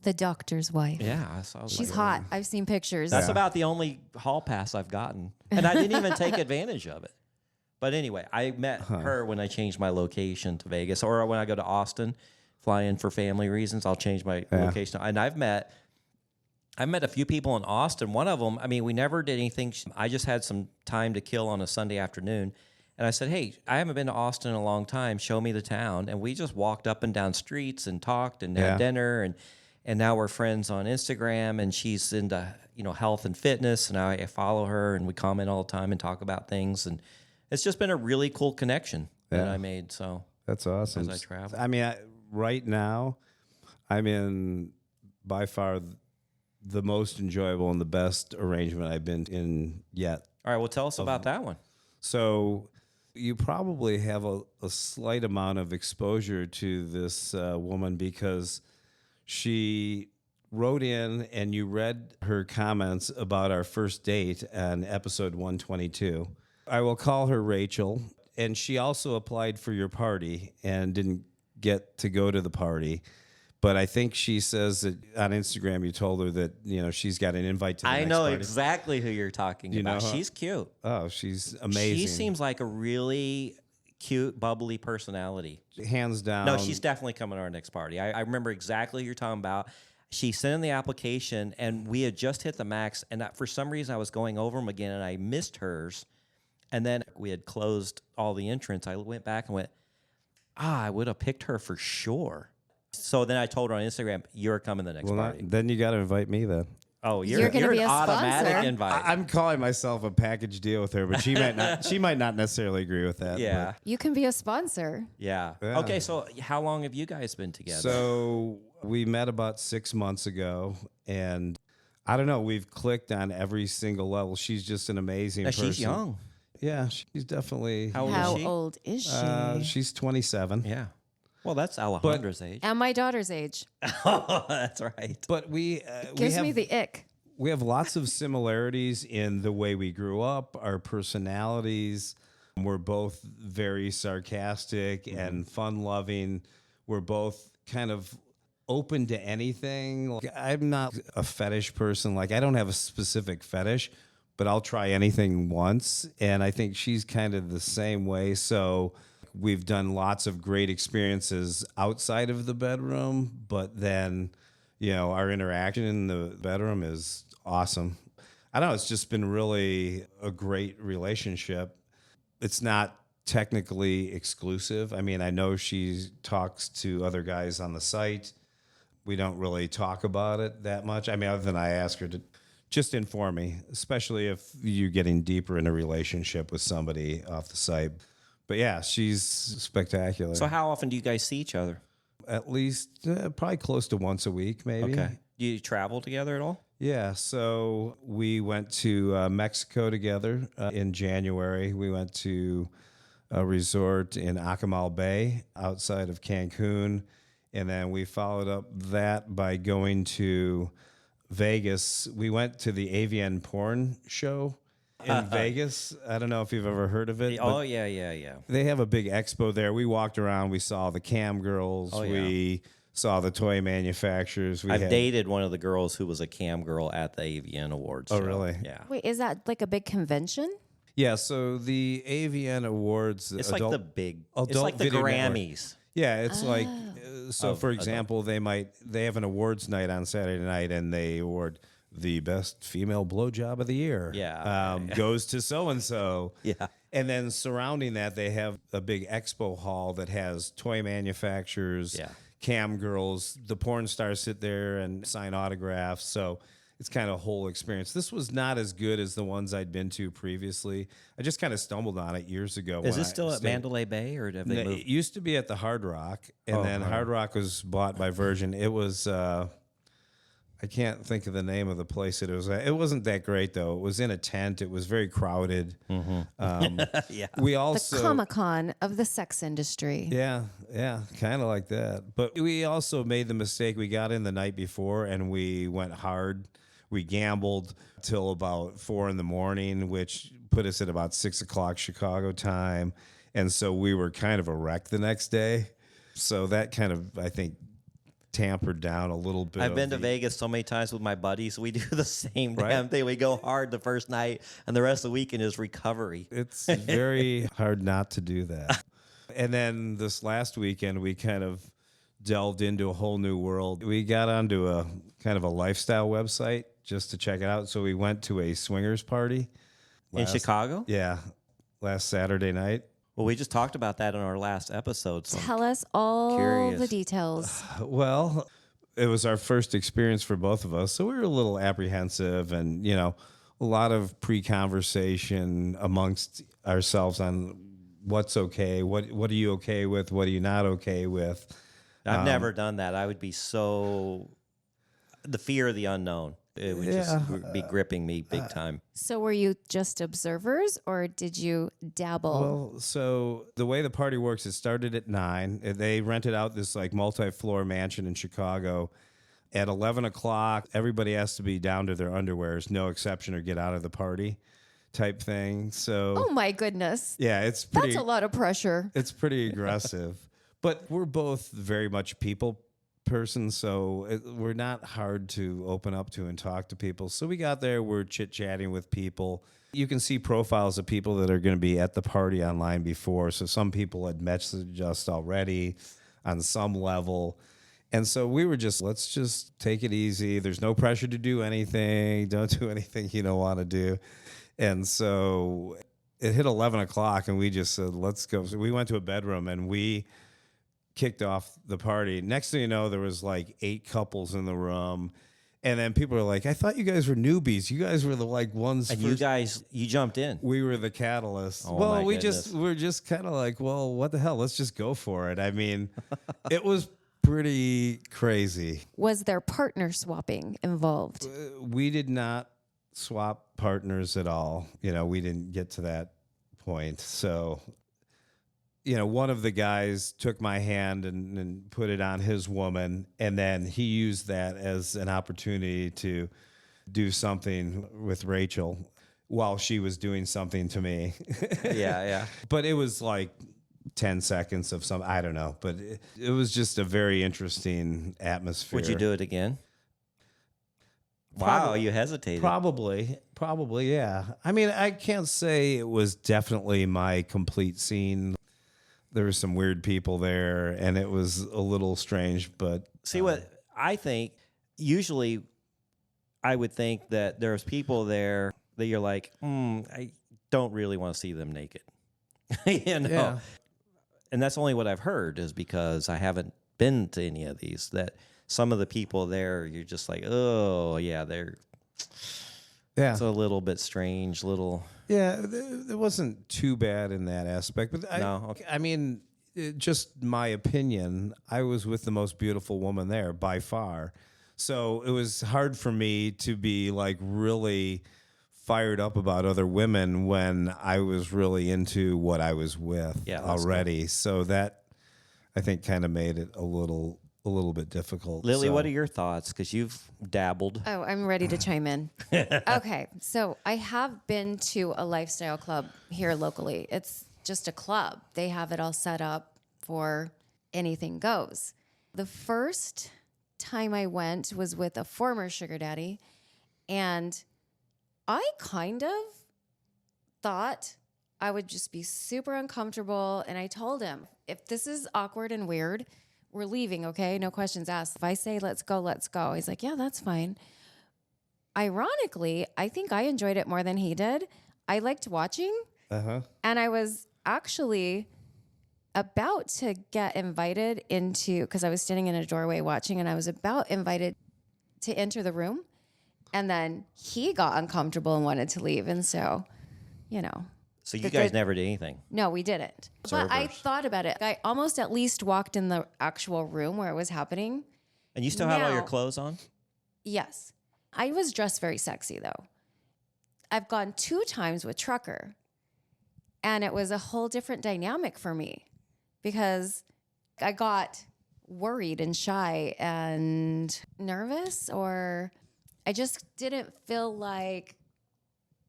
[SPEAKER 4] The doctor's wife.
[SPEAKER 3] Yeah, I saw.
[SPEAKER 4] She's hot. I've seen pictures.
[SPEAKER 3] That's about the only hall pass I've gotten, and I didn't even take advantage of it. But anyway, I met her when I changed my location to Vegas, or when I go to Austin, fly in for family reasons. I'll change my location, and I've met a few people in Austin. One of them, I mean, we never did anything. I just had some time to kill on a Sunday afternoon. And I said, hey, I haven't been to Austin in a long time. Show me the town. And we just walked up and down streets and talked and had dinner. And now we're friends on Instagram. And she's into, health and fitness. And I follow her and we comment all the time and talk about things. And it's just been a really cool connection that I made. So
[SPEAKER 1] that's awesome.
[SPEAKER 3] As I travel.
[SPEAKER 1] I mean, right now, I'm in by far the most enjoyable and the best arrangement I've been in yet.
[SPEAKER 3] All right, well, tell us about that one.
[SPEAKER 1] So you probably have a slight amount of exposure to this woman because she wrote in and you read her comments about our first date on episode 122. I will call her Rachel, and she also applied for your party and didn't get to go to the party. But I think she says that on Instagram you told her that, she's got an invite to the next
[SPEAKER 3] know
[SPEAKER 1] party.
[SPEAKER 3] exactly who you're talking about.
[SPEAKER 1] know her?
[SPEAKER 3] She's cute.
[SPEAKER 1] Oh, she's amazing.
[SPEAKER 3] She seems like a really cute, bubbly personality.
[SPEAKER 1] Hands down.
[SPEAKER 3] No, she's definitely coming to our next party. I remember exactly who you're talking about. She sent in the application, and we had just hit the max. And for some reason, I was going over them again, and I missed hers. And then we had closed all the entrants. I went back and went, I would have picked her for sure. So then I told her on Instagram, you're coming the next party.
[SPEAKER 1] Then you got to invite me then.
[SPEAKER 3] Oh, you're
[SPEAKER 4] gonna be
[SPEAKER 3] an
[SPEAKER 4] a
[SPEAKER 3] automatic
[SPEAKER 4] sponsor.
[SPEAKER 3] invite.
[SPEAKER 1] I'm calling myself a package deal with her, but she might not. She might not necessarily agree with that.
[SPEAKER 3] Yeah.
[SPEAKER 4] You can be a sponsor.
[SPEAKER 3] Yeah.
[SPEAKER 1] Yeah.
[SPEAKER 3] Okay, so how long have you guys been together?
[SPEAKER 1] So we met about 6 months ago, and I don't know. We've clicked on every single level. She's just an amazing
[SPEAKER 3] now,
[SPEAKER 1] person.
[SPEAKER 3] she's young.
[SPEAKER 1] Yeah, she's definitely.
[SPEAKER 3] How old
[SPEAKER 4] How
[SPEAKER 3] is she?
[SPEAKER 4] old is she?
[SPEAKER 1] She's 27.
[SPEAKER 3] Yeah. Well, that's Alejandra's age.
[SPEAKER 4] And my daughter's age.
[SPEAKER 3] That's right.
[SPEAKER 1] But we
[SPEAKER 4] Gives
[SPEAKER 1] have
[SPEAKER 4] me the ick.
[SPEAKER 1] we have lots of similarities in the way we grew up, our personalities. We're both very sarcastic and fun-loving. We're both kind of open to anything. Like, I'm not a fetish person. Like, I don't have a specific fetish, but I'll try anything once. And I think she's kind of the same way. So we've done lots of great experiences outside of the bedroom, but then, our interaction in the bedroom is awesome. I don't know. It's just been really a great relationship. It's not technically exclusive. I mean, I know she talks to other guys on the site. We don't really talk about it that much. I mean, other than I ask her to just inform me, especially if you're getting deeper in a relationship with somebody off the site. But yeah, she's spectacular.
[SPEAKER 3] So how often do you guys see each other?
[SPEAKER 1] At least probably close to once a week, maybe.
[SPEAKER 3] Okay. Do you travel together at all?
[SPEAKER 1] Yeah, so we went to Mexico together in January. We went to a resort in Acamal Bay outside of Cancun. And then we followed up that by going to Vegas. We went to the AVN porn show in Vegas. I don't know if you've ever heard of it.
[SPEAKER 3] Oh, yeah.
[SPEAKER 1] They have a big expo there. We walked around. We saw the cam girls.
[SPEAKER 3] Oh, yeah.
[SPEAKER 1] We saw the toy manufacturers.
[SPEAKER 3] I've dated one of the girls who was a cam girl at the AVN Awards.
[SPEAKER 1] Oh,
[SPEAKER 3] show.
[SPEAKER 1] really?
[SPEAKER 3] Yeah.
[SPEAKER 4] Wait, is that like a big convention?
[SPEAKER 1] Yeah, so the AVN Awards.
[SPEAKER 3] It's like the big, it's
[SPEAKER 1] adult
[SPEAKER 3] like the
[SPEAKER 1] video network.
[SPEAKER 3] Grammys.
[SPEAKER 1] Yeah, it's like,
[SPEAKER 3] Of
[SPEAKER 1] for example, they have an awards night on Saturday night and they award the best female blowjob of the year.
[SPEAKER 3] Yeah.
[SPEAKER 1] Goes to so-and-so.
[SPEAKER 3] Yeah.
[SPEAKER 1] And then surrounding that, they have a big expo hall that has toy manufacturers, cam girls. The porn stars sit there and sign autographs. So it's kind of a whole experience. This was not as good as the ones I'd been to previously. I just kind of stumbled on it years ago.
[SPEAKER 3] Is this still at Mandalay Bay or have they moved?
[SPEAKER 1] It used to be at the Hard Rock, and then Hard Rock was bought by Virgin. It was, I can't think of the name of the place it was at. It wasn't that great, though. It was in a tent. It was very crowded.
[SPEAKER 3] Yeah.
[SPEAKER 1] We also
[SPEAKER 4] The Comic-Con of the sex industry.
[SPEAKER 1] Yeah, kind of like that. But we also made the mistake. We got in the night before and we went hard. We gambled till about 4 a.m, which put us at about 6 o'clock Chicago time. And so we were kind of a wreck the next day. So that kind of, I think, tampered down a little bit.
[SPEAKER 3] I've been to Vegas so many times with my buddies. We do the same
[SPEAKER 1] Right?
[SPEAKER 3] damn thing. We go hard the first night, and the rest of the weekend is recovery.
[SPEAKER 1] It's very hard not to do that. And then this last weekend, we kind of delved into a whole new world. We got onto a kind of a lifestyle website just to check it out. So we went to a swingers party
[SPEAKER 3] In Chicago?
[SPEAKER 1] Yeah, last Saturday night.
[SPEAKER 3] Well, we just talked about that in our last episode. So
[SPEAKER 4] Tell us all
[SPEAKER 3] curious.
[SPEAKER 4] the details.
[SPEAKER 1] Well, it was our first experience for both of us, so we were a little apprehensive, and a lot of pre-conversation amongst ourselves on what's okay, what are you okay with, what are you not okay with.
[SPEAKER 3] I've never done that. I would be the fear of the unknown. It would just be gripping me big time.
[SPEAKER 4] So were you just observers or did you dabble?
[SPEAKER 1] Well, so the way the party works, it started at 9. They rented out this like multi-floor mansion in Chicago. At 11 o'clock, everybody has to be down to their underwears, no exception, or get out of the party type thing. So,
[SPEAKER 4] oh my goodness.
[SPEAKER 1] yeah, it's pretty.
[SPEAKER 4] That's a lot of pressure.
[SPEAKER 1] It's pretty aggressive. But we're both very much people persons, so we're not hard to open up to and talk to people. So we got there, we're chit-chatting with people. You can see profiles of people that are going to be at the party online before. So some people had messaged us already on some level. And so we were let's just take it easy. There's no pressure to do anything. Don't do anything you don't want to do. And so it hit 11 o'clock and we just said, let's go. So we went to a bedroom and we kicked off the party. Next thing you know, there was like 8 couples in the room. And then people were like, I thought you guys were newbies. You guys were the ones.
[SPEAKER 3] And
[SPEAKER 1] first.
[SPEAKER 3] you jumped in.
[SPEAKER 1] We were the catalyst.
[SPEAKER 3] Oh,
[SPEAKER 1] well,
[SPEAKER 3] my
[SPEAKER 1] we're
[SPEAKER 3] goodness.
[SPEAKER 1] just kind of like, well, what the hell? Let's just go for it. I mean, it was pretty crazy.
[SPEAKER 4] Was there partner swapping involved?
[SPEAKER 1] We did not swap partners at all. We didn't get to that point. So, one of the guys took my hand and put it on his woman, and then he used that as an opportunity to do something with Rachel while she was doing something to me.
[SPEAKER 3] Yeah.
[SPEAKER 1] But it was like 10 seconds of I don't know, but it was just a very interesting atmosphere.
[SPEAKER 3] Would you do it again? Wow,
[SPEAKER 1] Probably.
[SPEAKER 3] you hesitated.
[SPEAKER 1] Probably, yeah. I mean, I can't say it was definitely my complete scene. There were some weird people there, and it was a little strange, but...
[SPEAKER 3] See, what I think, usually I would think that there's people there that you're like, I don't really want to see them naked.
[SPEAKER 1] Yeah.
[SPEAKER 3] And that's only what I've heard, is because I haven't been to any of these, that some of the people there, you're just like, oh, yeah, it's a little bit strange,
[SPEAKER 1] Yeah, it wasn't too bad in that aspect. But I mean, just my opinion, I was with the most beautiful woman there by far. So it was hard for me to be like really fired up about other women when I was really into what I was with already. Cool. So that, I think, kind of made it a little bit difficult.
[SPEAKER 3] Lily, what are your thoughts? Because you've dabbled.
[SPEAKER 4] Oh, I'm ready to chime in. Okay, so I have been to a lifestyle club here locally. It's just a club. They have it all set up for anything goes. The first time I went was with a former sugar daddy, and I kind of thought I would just be super uncomfortable, and I told him, if this is awkward and weird, we're leaving, okay? No questions asked. If I say, let's go, let's go. He's like, yeah, that's fine. Ironically, I think I enjoyed it more than he did. I liked watching. And I was actually about to get invited into, because I was standing in a doorway watching, and I was about invited to enter the room. And then he got uncomfortable and wanted to leave. And so,
[SPEAKER 3] So you guys never did anything?
[SPEAKER 4] No, we didn't. But I thought about it. I almost at least walked in the actual room where it was happening.
[SPEAKER 3] And you still had all your
[SPEAKER 4] Now-
[SPEAKER 3] clothes on?
[SPEAKER 4] Yes. I was dressed very sexy, though. I've gone 2 times with Trucker, and it was a whole different dynamic for me because I got worried and shy and nervous, or I just didn't feel like,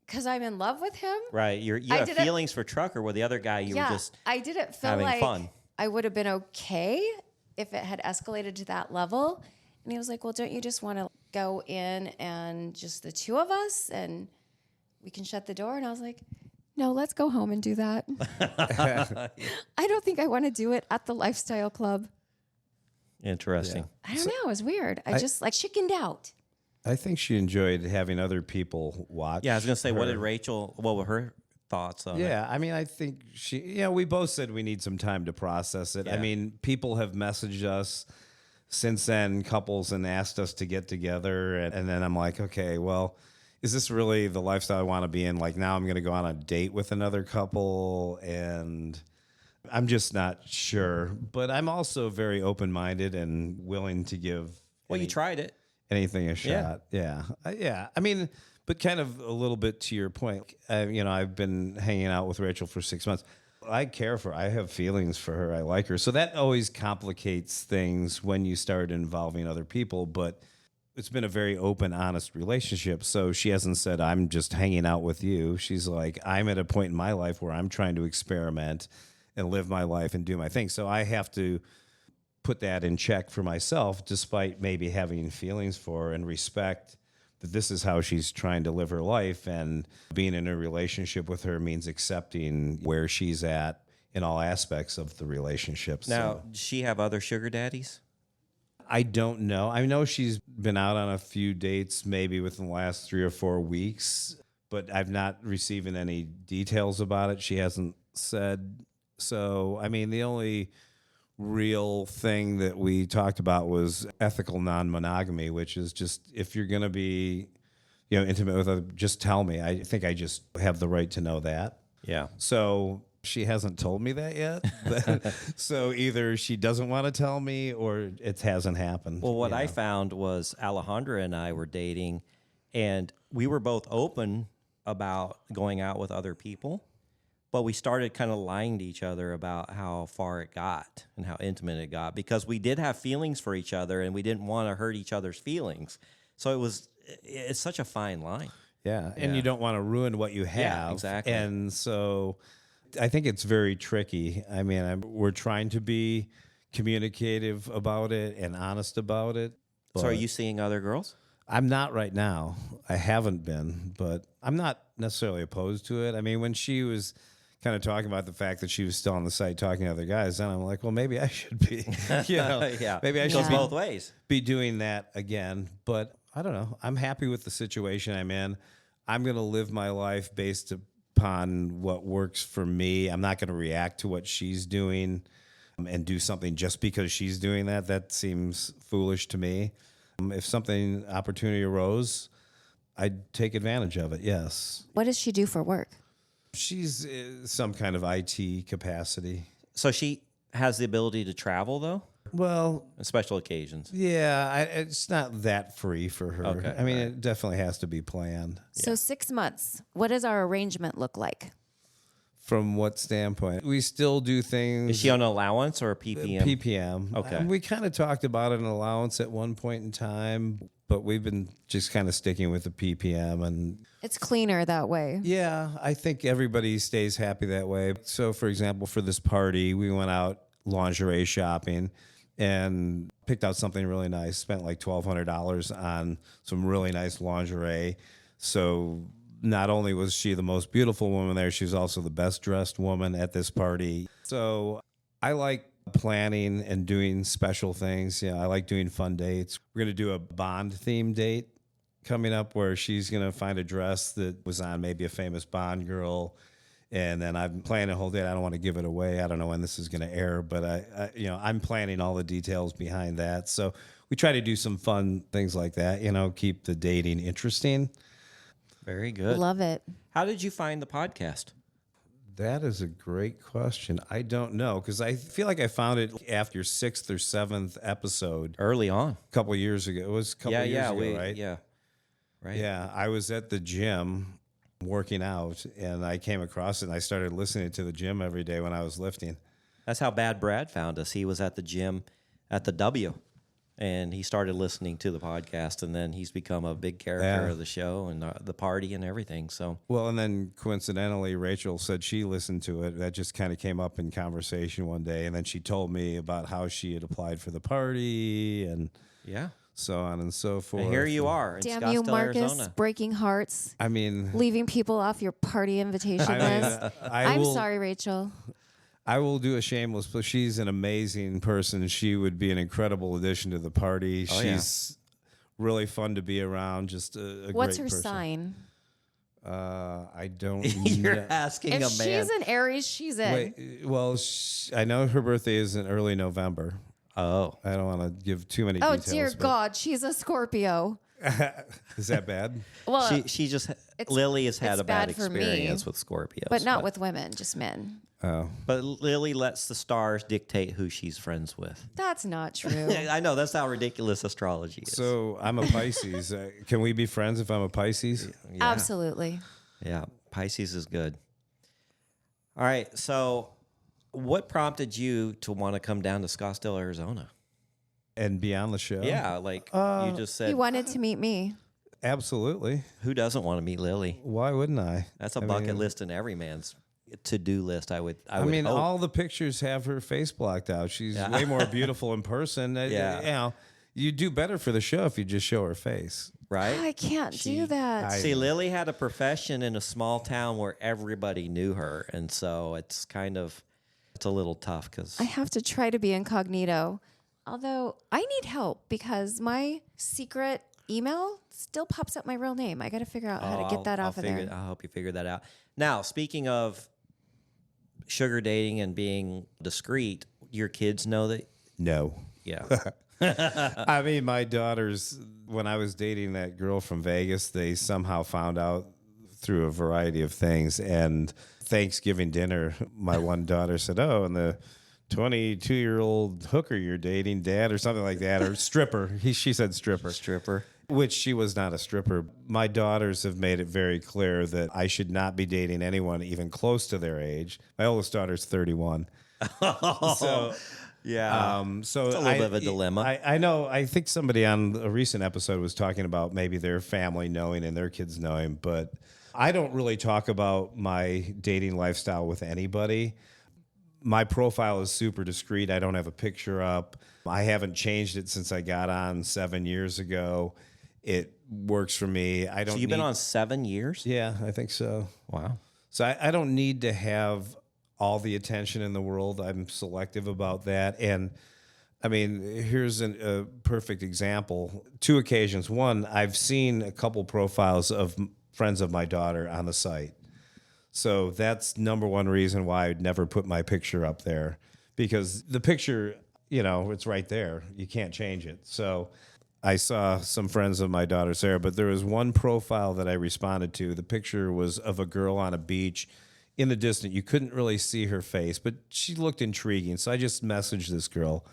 [SPEAKER 4] because I'm in love with him.
[SPEAKER 3] Right. You have feelings for Trucker, where the other guy, you were just
[SPEAKER 4] I didn't feel
[SPEAKER 3] having
[SPEAKER 4] like
[SPEAKER 3] fun.
[SPEAKER 4] I would have been okay if it had escalated to that level. And he was like, well, don't you just want to go in and just the two of us and we can shut the door? And I was like, no, let's go home and do that. I don't think I want to do it at the lifestyle club.
[SPEAKER 3] Interesting.
[SPEAKER 4] I don't know. It was weird. I just like chickened out.
[SPEAKER 1] I think she enjoyed having other people watch.
[SPEAKER 3] Yeah, I was going to say, what
[SPEAKER 1] her.
[SPEAKER 3] did Rachel, what were her thoughts on it?
[SPEAKER 1] Yeah, I mean, I think we both said we need some time to process it. I
[SPEAKER 3] Yeah.
[SPEAKER 1] mean, people have messaged us since then, couples, and asked us to get together. And then I'm like, okay, well, is this really the lifestyle I want to be in? Like, now I'm going to go on a date with another couple, and I'm just not sure. But I'm also very open-minded and willing to give
[SPEAKER 3] Well, you tried it.
[SPEAKER 1] anything a
[SPEAKER 3] Yeah.
[SPEAKER 1] shot. Yeah. I mean, but kind of a little bit to your point. I've been hanging out with Rachel for 6 months. I care for her. I have feelings for her. I like her. So that always complicates things when you start involving other people. But it's been a very open, honest relationship. So she hasn't said, I'm just hanging out with you. She's like, I'm at a point in my life where I'm trying to experiment and live my life and do my thing. So I have to put that in check for myself, despite maybe having feelings for her and respect that this is how she's trying to live her life. And being in a relationship with her means accepting where she's at in all aspects of the relationship.
[SPEAKER 3] Now,
[SPEAKER 1] So
[SPEAKER 3] does she have other sugar daddies?
[SPEAKER 1] I don't know. I know she's been out on a few dates maybe within the last 3 or 4 weeks, but I've not received any details about it. She hasn't said. So, I mean, the only real thing that we talked about was ethical non-monogamy, which is just if you're going to be, intimate with her, just tell me. I think I just have the right to know that.
[SPEAKER 3] Yeah.
[SPEAKER 1] So she hasn't told me that yet. So either she doesn't want to tell me or it hasn't happened.
[SPEAKER 3] Well, what I found was Alejandra and I were dating, and we were both open about going out with other people, but we started kind of lying to each other about how far it got and how intimate it got, because we did have feelings for each other and we didn't want to hurt each other's feelings. So it's such a fine line.
[SPEAKER 1] Yeah, and you don't want to ruin what you have.
[SPEAKER 3] Yeah, exactly.
[SPEAKER 1] And so I think it's very tricky. I mean, we're trying to be communicative about it and honest about it.
[SPEAKER 3] So are
[SPEAKER 1] but
[SPEAKER 3] you seeing other girls?
[SPEAKER 1] I'm not right now. I haven't been, but I'm not necessarily opposed to it. I mean, when she was kind of talking about the fact that she was still on the site talking to other guys, then I'm like, well, maybe I should be,
[SPEAKER 3] Yeah.
[SPEAKER 1] maybe I
[SPEAKER 3] It
[SPEAKER 1] should
[SPEAKER 3] goes
[SPEAKER 1] be
[SPEAKER 3] both ways.
[SPEAKER 1] be doing that again. But I don't know. I'm happy with the situation I'm in. I'm going to live my life based upon what works for me. I'm not going to react to what she's doing and do something just because she's doing that. That seems foolish to me. If opportunity arose, I'd take advantage of it. Yes.
[SPEAKER 4] What does she do for work?
[SPEAKER 1] She's some kind of IT capacity.
[SPEAKER 3] So she has the ability to travel, though,
[SPEAKER 1] Well,
[SPEAKER 3] on special occasions.
[SPEAKER 1] yeah, it's not that free for her.
[SPEAKER 3] Okay,
[SPEAKER 1] I mean, it definitely has to be planned.
[SPEAKER 4] So 6 months. What does our arrangement look like?
[SPEAKER 1] From what standpoint? We still do things.
[SPEAKER 3] Is she on allowance or a PPM?
[SPEAKER 1] PPM.
[SPEAKER 3] Okay.
[SPEAKER 1] We kind of talked about an allowance at one point in time, but we've been just kind of sticking with the PPM. And
[SPEAKER 4] It's cleaner that way.
[SPEAKER 1] yeah, I think everybody stays happy that way. So, for example, for this party, we went out lingerie shopping and picked out something really nice, spent like $1,200 on some really nice lingerie. So not only was she the most beautiful woman there, she was also the best dressed woman at this party. So I like planning and doing special things. Yeah, I like doing fun dates. We're going to do a Bond themed date coming up where she's going to find a dress that was on maybe a famous Bond girl. And then I'm planning a whole date. I don't want to give it away. I don't know when this is going to air, but I'm planning all the details behind that. So we try to do some fun things like that, keep the dating interesting.
[SPEAKER 3] Very good.
[SPEAKER 4] Love it.
[SPEAKER 3] How did you find the podcast?
[SPEAKER 1] That is a great question. I don't know, because I feel like I found it after your 6th or 7th episode
[SPEAKER 3] Early on.
[SPEAKER 1] a couple years ago. It was a couple years ago, right?
[SPEAKER 3] Yeah. Right.
[SPEAKER 1] Yeah, I was at the gym working out, and I came across it, and I started listening to the gym every day when I was lifting.
[SPEAKER 3] That's how Bad Brad found us. He was at the gym at the W. And he started listening to the podcast, and then he's become a big character
[SPEAKER 1] Yeah.
[SPEAKER 3] of the show and the party and everything. So
[SPEAKER 1] Well, and then coincidentally, Rachel said she listened to it. That just kind of came up in conversation one day. And then she told me about how she had applied for the party and
[SPEAKER 3] yeah,
[SPEAKER 1] so on and so forth.
[SPEAKER 3] and here you are in
[SPEAKER 4] Damn you,
[SPEAKER 3] Scottsdale,
[SPEAKER 4] Marcus,
[SPEAKER 3] Arizona.
[SPEAKER 4] breaking hearts,
[SPEAKER 1] I mean,
[SPEAKER 4] leaving people off your party invitation
[SPEAKER 1] I mean,
[SPEAKER 4] list.
[SPEAKER 1] I
[SPEAKER 4] I'm
[SPEAKER 1] will,
[SPEAKER 4] sorry, Rachel.
[SPEAKER 1] I will do a shameless plug. She's an amazing person. She would be an incredible addition to the party.
[SPEAKER 3] Oh, yeah.
[SPEAKER 1] She's really fun to be around. Just a
[SPEAKER 4] What's
[SPEAKER 1] great
[SPEAKER 4] her
[SPEAKER 1] person.
[SPEAKER 4] sign?
[SPEAKER 1] I don't
[SPEAKER 3] You're
[SPEAKER 1] know.
[SPEAKER 3] asking
[SPEAKER 4] If
[SPEAKER 3] a man.
[SPEAKER 4] she's an Aries, she's in.
[SPEAKER 1] Wait, well, I know her birthday is in early November.
[SPEAKER 3] Oh,
[SPEAKER 1] I don't want to give too many
[SPEAKER 4] Oh,
[SPEAKER 1] details.
[SPEAKER 4] dear
[SPEAKER 1] but-
[SPEAKER 4] God, she's a Scorpio.
[SPEAKER 1] Is that bad?
[SPEAKER 4] Well,
[SPEAKER 3] she just
[SPEAKER 4] it's-
[SPEAKER 3] Lily has had
[SPEAKER 4] it's
[SPEAKER 3] a bad
[SPEAKER 4] bad for me,
[SPEAKER 3] experience with Scorpios,
[SPEAKER 4] but not with women, just men.
[SPEAKER 1] Oh,
[SPEAKER 3] But Lily lets the stars dictate who she's friends with.
[SPEAKER 4] That's not true.
[SPEAKER 3] I know that's how ridiculous astrology is.
[SPEAKER 1] so I'm a Pisces. Can we be friends if I'm a Pisces?
[SPEAKER 3] yeah.
[SPEAKER 4] Absolutely.
[SPEAKER 3] Yeah, Pisces is good. All right, so what prompted you to want to come down to Scottsdale, Arizona?
[SPEAKER 1] And be on the show?
[SPEAKER 3] Yeah, like you just
[SPEAKER 4] He
[SPEAKER 3] said,
[SPEAKER 4] wanted to meet me.
[SPEAKER 1] Absolutely.
[SPEAKER 3] who doesn't want to meet Lily?
[SPEAKER 1] Why wouldn't I?
[SPEAKER 3] That's a
[SPEAKER 1] I
[SPEAKER 3] bucket
[SPEAKER 1] mean-
[SPEAKER 3] list in every man's to-do list. I would
[SPEAKER 1] I mean,
[SPEAKER 3] hope.
[SPEAKER 1] all the pictures have her face blocked out. She's
[SPEAKER 3] Yeah.
[SPEAKER 1] way more beautiful in person.
[SPEAKER 3] Yeah.
[SPEAKER 1] You know, you do better for the show if you just show her face.
[SPEAKER 3] right?
[SPEAKER 4] I can't do that.
[SPEAKER 1] I-
[SPEAKER 3] See, Lily had a profession in a small town where everybody knew her, and so it's a little tough because
[SPEAKER 4] I have to try to be incognito. Although I need help because my secret email still pops up my real name. I got to figure out how to get that off of there.
[SPEAKER 3] I'll help you figure that out. Now, speaking of sugar dating and being discreet, your kids know that.
[SPEAKER 1] No.
[SPEAKER 3] Yeah.
[SPEAKER 1] I mean, my daughters, when I was dating that girl from Vegas, they somehow found out through a variety of things. And Thanksgiving dinner, my one daughter said, "Oh, and the 22-year-old hooker you're dating, dad," or something like that, or stripper. She said stripper.
[SPEAKER 3] Stripper.
[SPEAKER 1] Which she was not a stripper. My daughters have made it very clear that I should not be dating anyone even close to their age. My oldest daughter's 31. So,
[SPEAKER 3] Yeah.
[SPEAKER 1] so
[SPEAKER 3] It's a little bit of a dilemma.
[SPEAKER 1] I know. I think somebody on a recent episode was talking about maybe their family knowing and their kids knowing, but I don't really talk about my dating lifestyle with anybody. My profile is super discreet. I don't have a picture up. I haven't changed it since I got on 7 years ago. It works for me. I don't.
[SPEAKER 3] So you've been
[SPEAKER 1] need-
[SPEAKER 3] on 7 years?
[SPEAKER 1] Yeah, I think so.
[SPEAKER 3] Wow.
[SPEAKER 1] So I don't need to have all the attention in the world. I'm selective about that. And I mean, here's a perfect example. 2 occasions. One, I've seen a couple profiles of friends of my daughter on the site. So that's number one reason why I'd never put my picture up there, because the picture, it's right there. You can't change it. So I saw some friends of my daughter's there, but there was one profile that I responded to. The picture was of a girl on a beach in the distance. You couldn't really see her face, but she looked intriguing. So I just messaged this girl,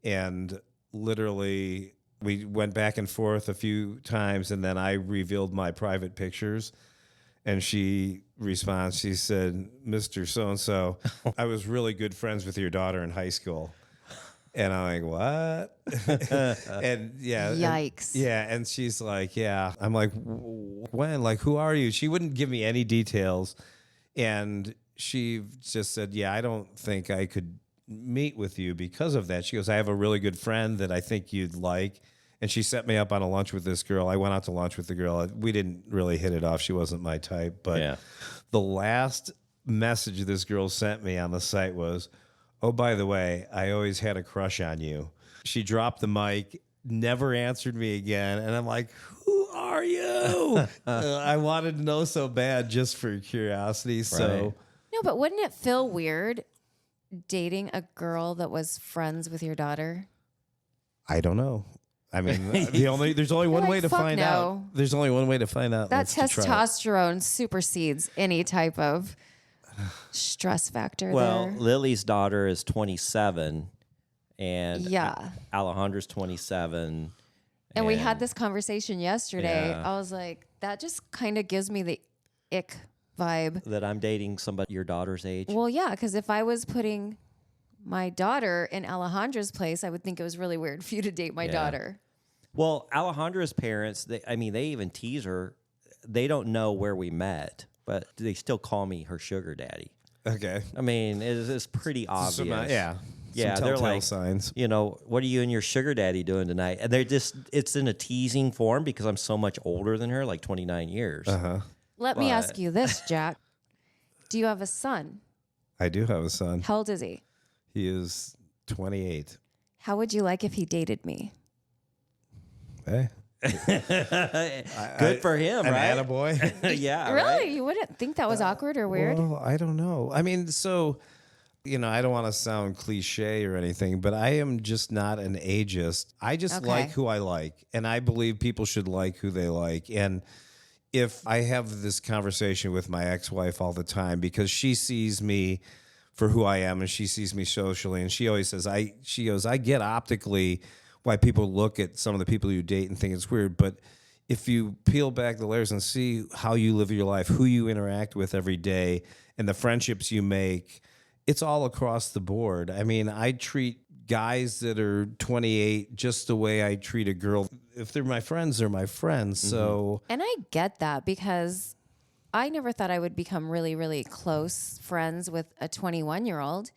[SPEAKER 1] and literally we went back and forth a few times, and then I revealed my private pictures. And she responds, she said, "Mr. So-and-so, I was really good friends with your daughter in high school." And I'm like, "What?" And yeah.
[SPEAKER 4] Yikes.
[SPEAKER 1] And she's like, "Yeah." I'm like, "When? Like, who are you?" She wouldn't give me any details. And she just said, "Yeah, I don't think I could meet with you because of that." She goes, "I have a really good friend that I think you'd like." And she set me up on a lunch with this girl. I went out to lunch with the girl. We didn't really hit it off. She wasn't my type. But
[SPEAKER 3] Yeah.
[SPEAKER 1] the last message this girl sent me on the site was, "Oh, by the way, I always had a crush on you." She dropped the mic, never answered me again. And I'm like, "Who are you?" I wanted to know so bad just for curiosity. So
[SPEAKER 3] Right.
[SPEAKER 4] No, but wouldn't it feel weird dating a girl that was friends with your daughter?
[SPEAKER 1] I don't know. I mean, there's only one
[SPEAKER 4] like,
[SPEAKER 1] way to
[SPEAKER 4] "Fuck
[SPEAKER 1] find
[SPEAKER 4] no."
[SPEAKER 1] out. There's only one way to find out.
[SPEAKER 4] That
[SPEAKER 1] That's to try it.
[SPEAKER 4] testosterone supersedes any type of stress factor
[SPEAKER 3] Well,
[SPEAKER 4] there.
[SPEAKER 3] Lily's daughter is 27, and
[SPEAKER 4] Yeah.
[SPEAKER 3] Alejandra's 27.
[SPEAKER 4] And we had this conversation yesterday.
[SPEAKER 3] Yeah.
[SPEAKER 4] I was like, that just kind of gives me the ick vibe.
[SPEAKER 3] that I'm dating somebody your daughter's age.
[SPEAKER 4] Well, yeah, because if I was putting my daughter in Alejandra's place, I would think it was really weird for you to date my daughter.
[SPEAKER 3] Well, Alejandra's parents, they even tease her. They don't know where we met, but they still call me her sugar daddy.
[SPEAKER 1] Okay.
[SPEAKER 3] I mean, it's pretty obvious.
[SPEAKER 1] Yeah.
[SPEAKER 3] Yeah,
[SPEAKER 1] Some
[SPEAKER 3] they're
[SPEAKER 1] telltale
[SPEAKER 3] like,
[SPEAKER 1] signs.
[SPEAKER 3] What are you and your sugar daddy doing tonight? And it's in a teasing form because I'm so much older than her, like 29 years.
[SPEAKER 4] Let me ask you this, Jack. Do you have a son?
[SPEAKER 1] I do have a son.
[SPEAKER 4] How old is he?
[SPEAKER 1] He is 28.
[SPEAKER 4] How would you like if he dated me?
[SPEAKER 1] Hey.
[SPEAKER 3] Good for him,
[SPEAKER 1] An
[SPEAKER 3] right?
[SPEAKER 1] attaboy.
[SPEAKER 3] Yeah,
[SPEAKER 4] Really?
[SPEAKER 3] right?
[SPEAKER 4] You wouldn't think that was awkward or weird?
[SPEAKER 1] Well, I don't know. I mean, so, I don't want to sound cliche or anything, but I am just not an ageist. I just
[SPEAKER 4] Okay.
[SPEAKER 1] like who I like, and I believe people should like who they like. And if I have this conversation with my ex-wife all the time because she sees me for who I am and she sees me socially, and she always says, she goes, I get optically why people look at some of the people you date and think it's weird, but if you peel back the layers and see how you live your life, who you interact with every day, and the friendships you make, it's all across the board. I mean, I treat guys that are 28 just the way I treat a girl. If they're my friends, they're my friends. So,
[SPEAKER 4] And I get that because I never thought I would become really, really close friends with a 21-year-old.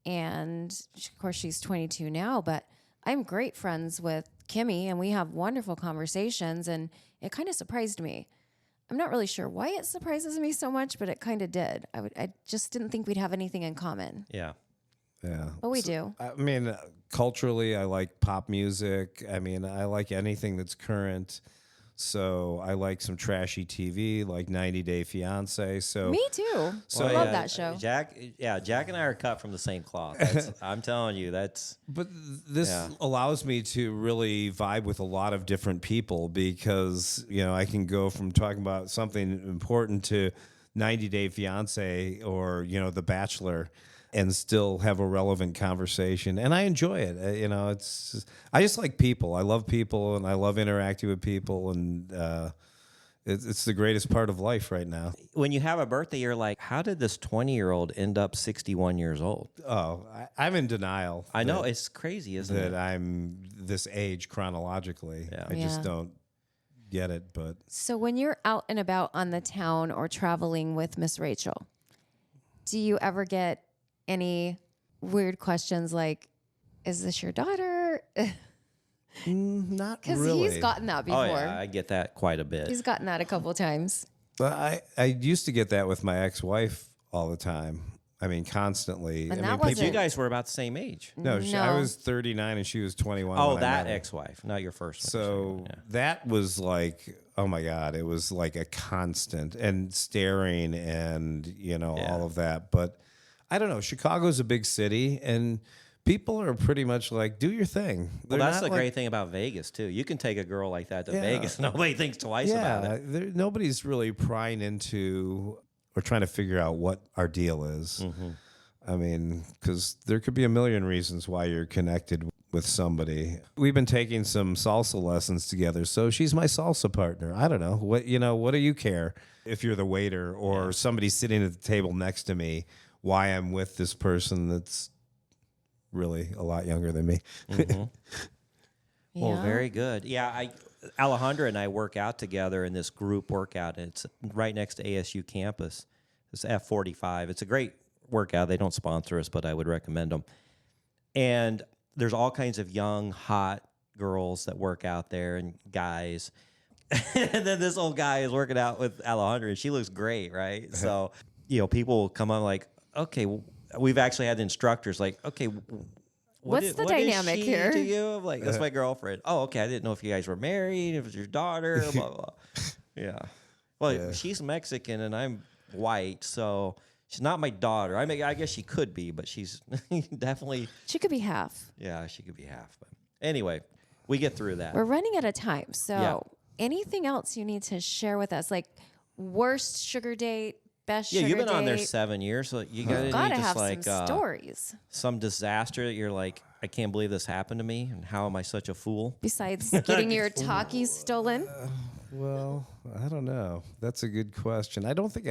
[SPEAKER 4] And of course, she's 22 now, but I'm great friends with Kimmy and we have wonderful conversations. And it kind of surprised me. I'm not really sure why it surprises me so much, but it kind of did. I just didn't think we'd have anything in common.
[SPEAKER 3] Yeah.
[SPEAKER 1] yeah.
[SPEAKER 4] But we do.
[SPEAKER 1] I mean, culturally, I like pop music. I mean, I like anything that's current. So I like some trashy TV, like 90 Day Fiance. So
[SPEAKER 4] Me too.
[SPEAKER 1] So-
[SPEAKER 4] I love that show.
[SPEAKER 3] Jack and I are cut from the same cloth. I'm telling you, that's
[SPEAKER 1] But this
[SPEAKER 3] Yeah.
[SPEAKER 1] allows me to really vibe with a lot of different people because, I can go from talking about something important to 90 Day Fiance or, The Bachelor and still have a relevant conversation. And I enjoy it. I just like people. I love people and I love interacting with people. And it's the greatest part of life right now.
[SPEAKER 3] when you have a birthday, you're like, how did this 20-year-old end up 61 years old?
[SPEAKER 1] Oh, I'm in denial.
[SPEAKER 3] I know, it's crazy, isn't
[SPEAKER 1] that
[SPEAKER 3] it?
[SPEAKER 1] I'm this age chronologically.
[SPEAKER 3] Yeah.
[SPEAKER 1] I just
[SPEAKER 4] Yeah.
[SPEAKER 1] don't get it. But
[SPEAKER 4] So when you're out and about on the town or traveling with Miss Rachel, do you ever get any weird questions like, is this your daughter?
[SPEAKER 1] not
[SPEAKER 4] Because
[SPEAKER 1] really.
[SPEAKER 4] he's gotten that before.
[SPEAKER 3] Oh, yeah, I get that quite a bit.
[SPEAKER 4] He's gotten that a couple of times.
[SPEAKER 1] But I used to get that with my ex-wife all the time. I mean, constantly.
[SPEAKER 4] And
[SPEAKER 1] I
[SPEAKER 4] that
[SPEAKER 1] mean,
[SPEAKER 3] But
[SPEAKER 4] wasn't-
[SPEAKER 3] you guys were about the same age.
[SPEAKER 1] no, I was 39 and she was 21.
[SPEAKER 3] Oh,
[SPEAKER 1] when I
[SPEAKER 3] that
[SPEAKER 1] met her.
[SPEAKER 3] ex-wife, not your first one.
[SPEAKER 1] So
[SPEAKER 3] Yeah.
[SPEAKER 1] that was like, oh my God, it was like a constant and staring and, all of that. But I don't know. Chicago's a big city and people are pretty much like, do your thing.
[SPEAKER 3] Well,
[SPEAKER 1] They're
[SPEAKER 3] that's
[SPEAKER 1] not
[SPEAKER 3] the
[SPEAKER 1] like-
[SPEAKER 3] great thing about Vegas, too. You can take a girl like that to
[SPEAKER 1] Yeah.
[SPEAKER 3] Vegas. Nobody thinks twice about
[SPEAKER 1] Yeah,
[SPEAKER 3] it.
[SPEAKER 1] nobody's really prying into or trying to figure out what our deal is.
[SPEAKER 3] Mm-hmm.
[SPEAKER 1] I mean, because there could be a million reasons why you're connected with somebody. We've been taking some salsa lessons together, so she's my salsa partner. I don't know what do you care if you're the waiter or somebody sitting at the table next to me? Why I'm with this person that's really a lot younger than me.
[SPEAKER 3] Well,
[SPEAKER 4] Yeah.
[SPEAKER 3] very good. Yeah, Alejandra and I work out together in this group workout. And it's right next to ASU campus. It's F45. It's a great workout. They don't sponsor us, but I would recommend them. And there's all kinds of young, hot girls that work out there and guys. And then this old guy is working out with Alejandra, and she looks great, right? So, people will come on like, okay, we've actually had instructors like, okay,
[SPEAKER 4] What's the
[SPEAKER 3] what is
[SPEAKER 4] dynamic
[SPEAKER 3] she
[SPEAKER 4] here?
[SPEAKER 3] to you? I'm like, that's my girlfriend. Oh, okay. I didn't know if you guys were married, if it was your daughter, blah, blah. Yeah. Well, she's Mexican and I'm white, so she's not my daughter. I mean, I guess she could be, but she's definitely,
[SPEAKER 4] She could be half.
[SPEAKER 3] yeah, she could be half. But anyway, we get through that.
[SPEAKER 4] We're running out of time. So
[SPEAKER 3] Yeah.
[SPEAKER 4] anything else you need to share with us? Like worst sugar date, best
[SPEAKER 3] Yeah,
[SPEAKER 4] sugar
[SPEAKER 3] you've been
[SPEAKER 4] date?
[SPEAKER 3] on there 7 years, so you
[SPEAKER 4] Gotta
[SPEAKER 3] got to
[SPEAKER 4] have
[SPEAKER 3] like
[SPEAKER 4] some stories.
[SPEAKER 3] some disaster that you're like, I can't believe this happened to me, and how am I such a fool?
[SPEAKER 4] Besides getting your talkies stolen.
[SPEAKER 1] Well, I don't know. That's a good question. I don't think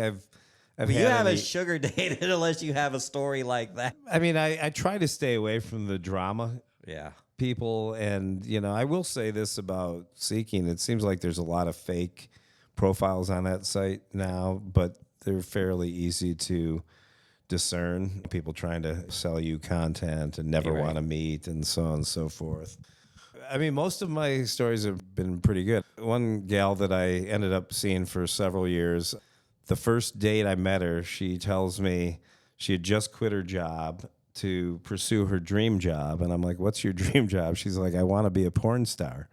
[SPEAKER 1] I've
[SPEAKER 3] But you
[SPEAKER 1] had
[SPEAKER 3] haven't
[SPEAKER 1] any.
[SPEAKER 3] sugar dated unless you have a story like that.
[SPEAKER 1] I mean, I try to stay away from the drama
[SPEAKER 3] Yeah.
[SPEAKER 1] people, and I will say this about Seeking: it seems like there's a lot of fake profiles on that site now, but they're fairly easy to discern. People trying to sell you content and never
[SPEAKER 3] You're right.
[SPEAKER 1] want to meet, and so on and so forth. I mean, most of my stories have been pretty good. One gal that I ended up seeing for several years, the first date I met her, she tells me she had just quit her job to pursue her dream job. And I'm like, what's your dream job? She's like, I want to be a porn star.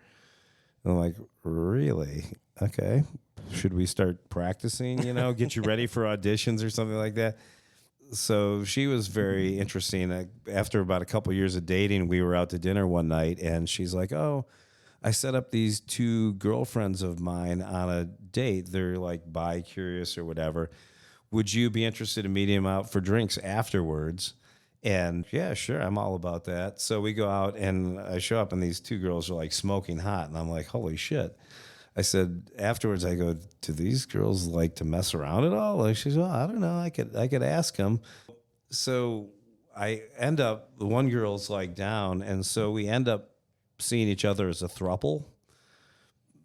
[SPEAKER 1] And I'm like, really? Okay. Should we start practicing, get you ready for auditions or something like that? So she was very interesting. After about a couple years of dating, we were out to dinner one night, and she's like, oh, I set up these two girlfriends of mine on a date. They're like bi-curious or whatever. Would you be interested in meeting them out for drinks afterwards? And yeah, sure, I'm all about that. So we go out, and I show up, and these two girls are like smoking hot, and I'm like, holy shit. I said afterwards, I go, do these girls like to mess around at all? Like, she's, well, I don't know. I could ask them. So I end up, the one girl's like down, and so we end up seeing each other as a throuple,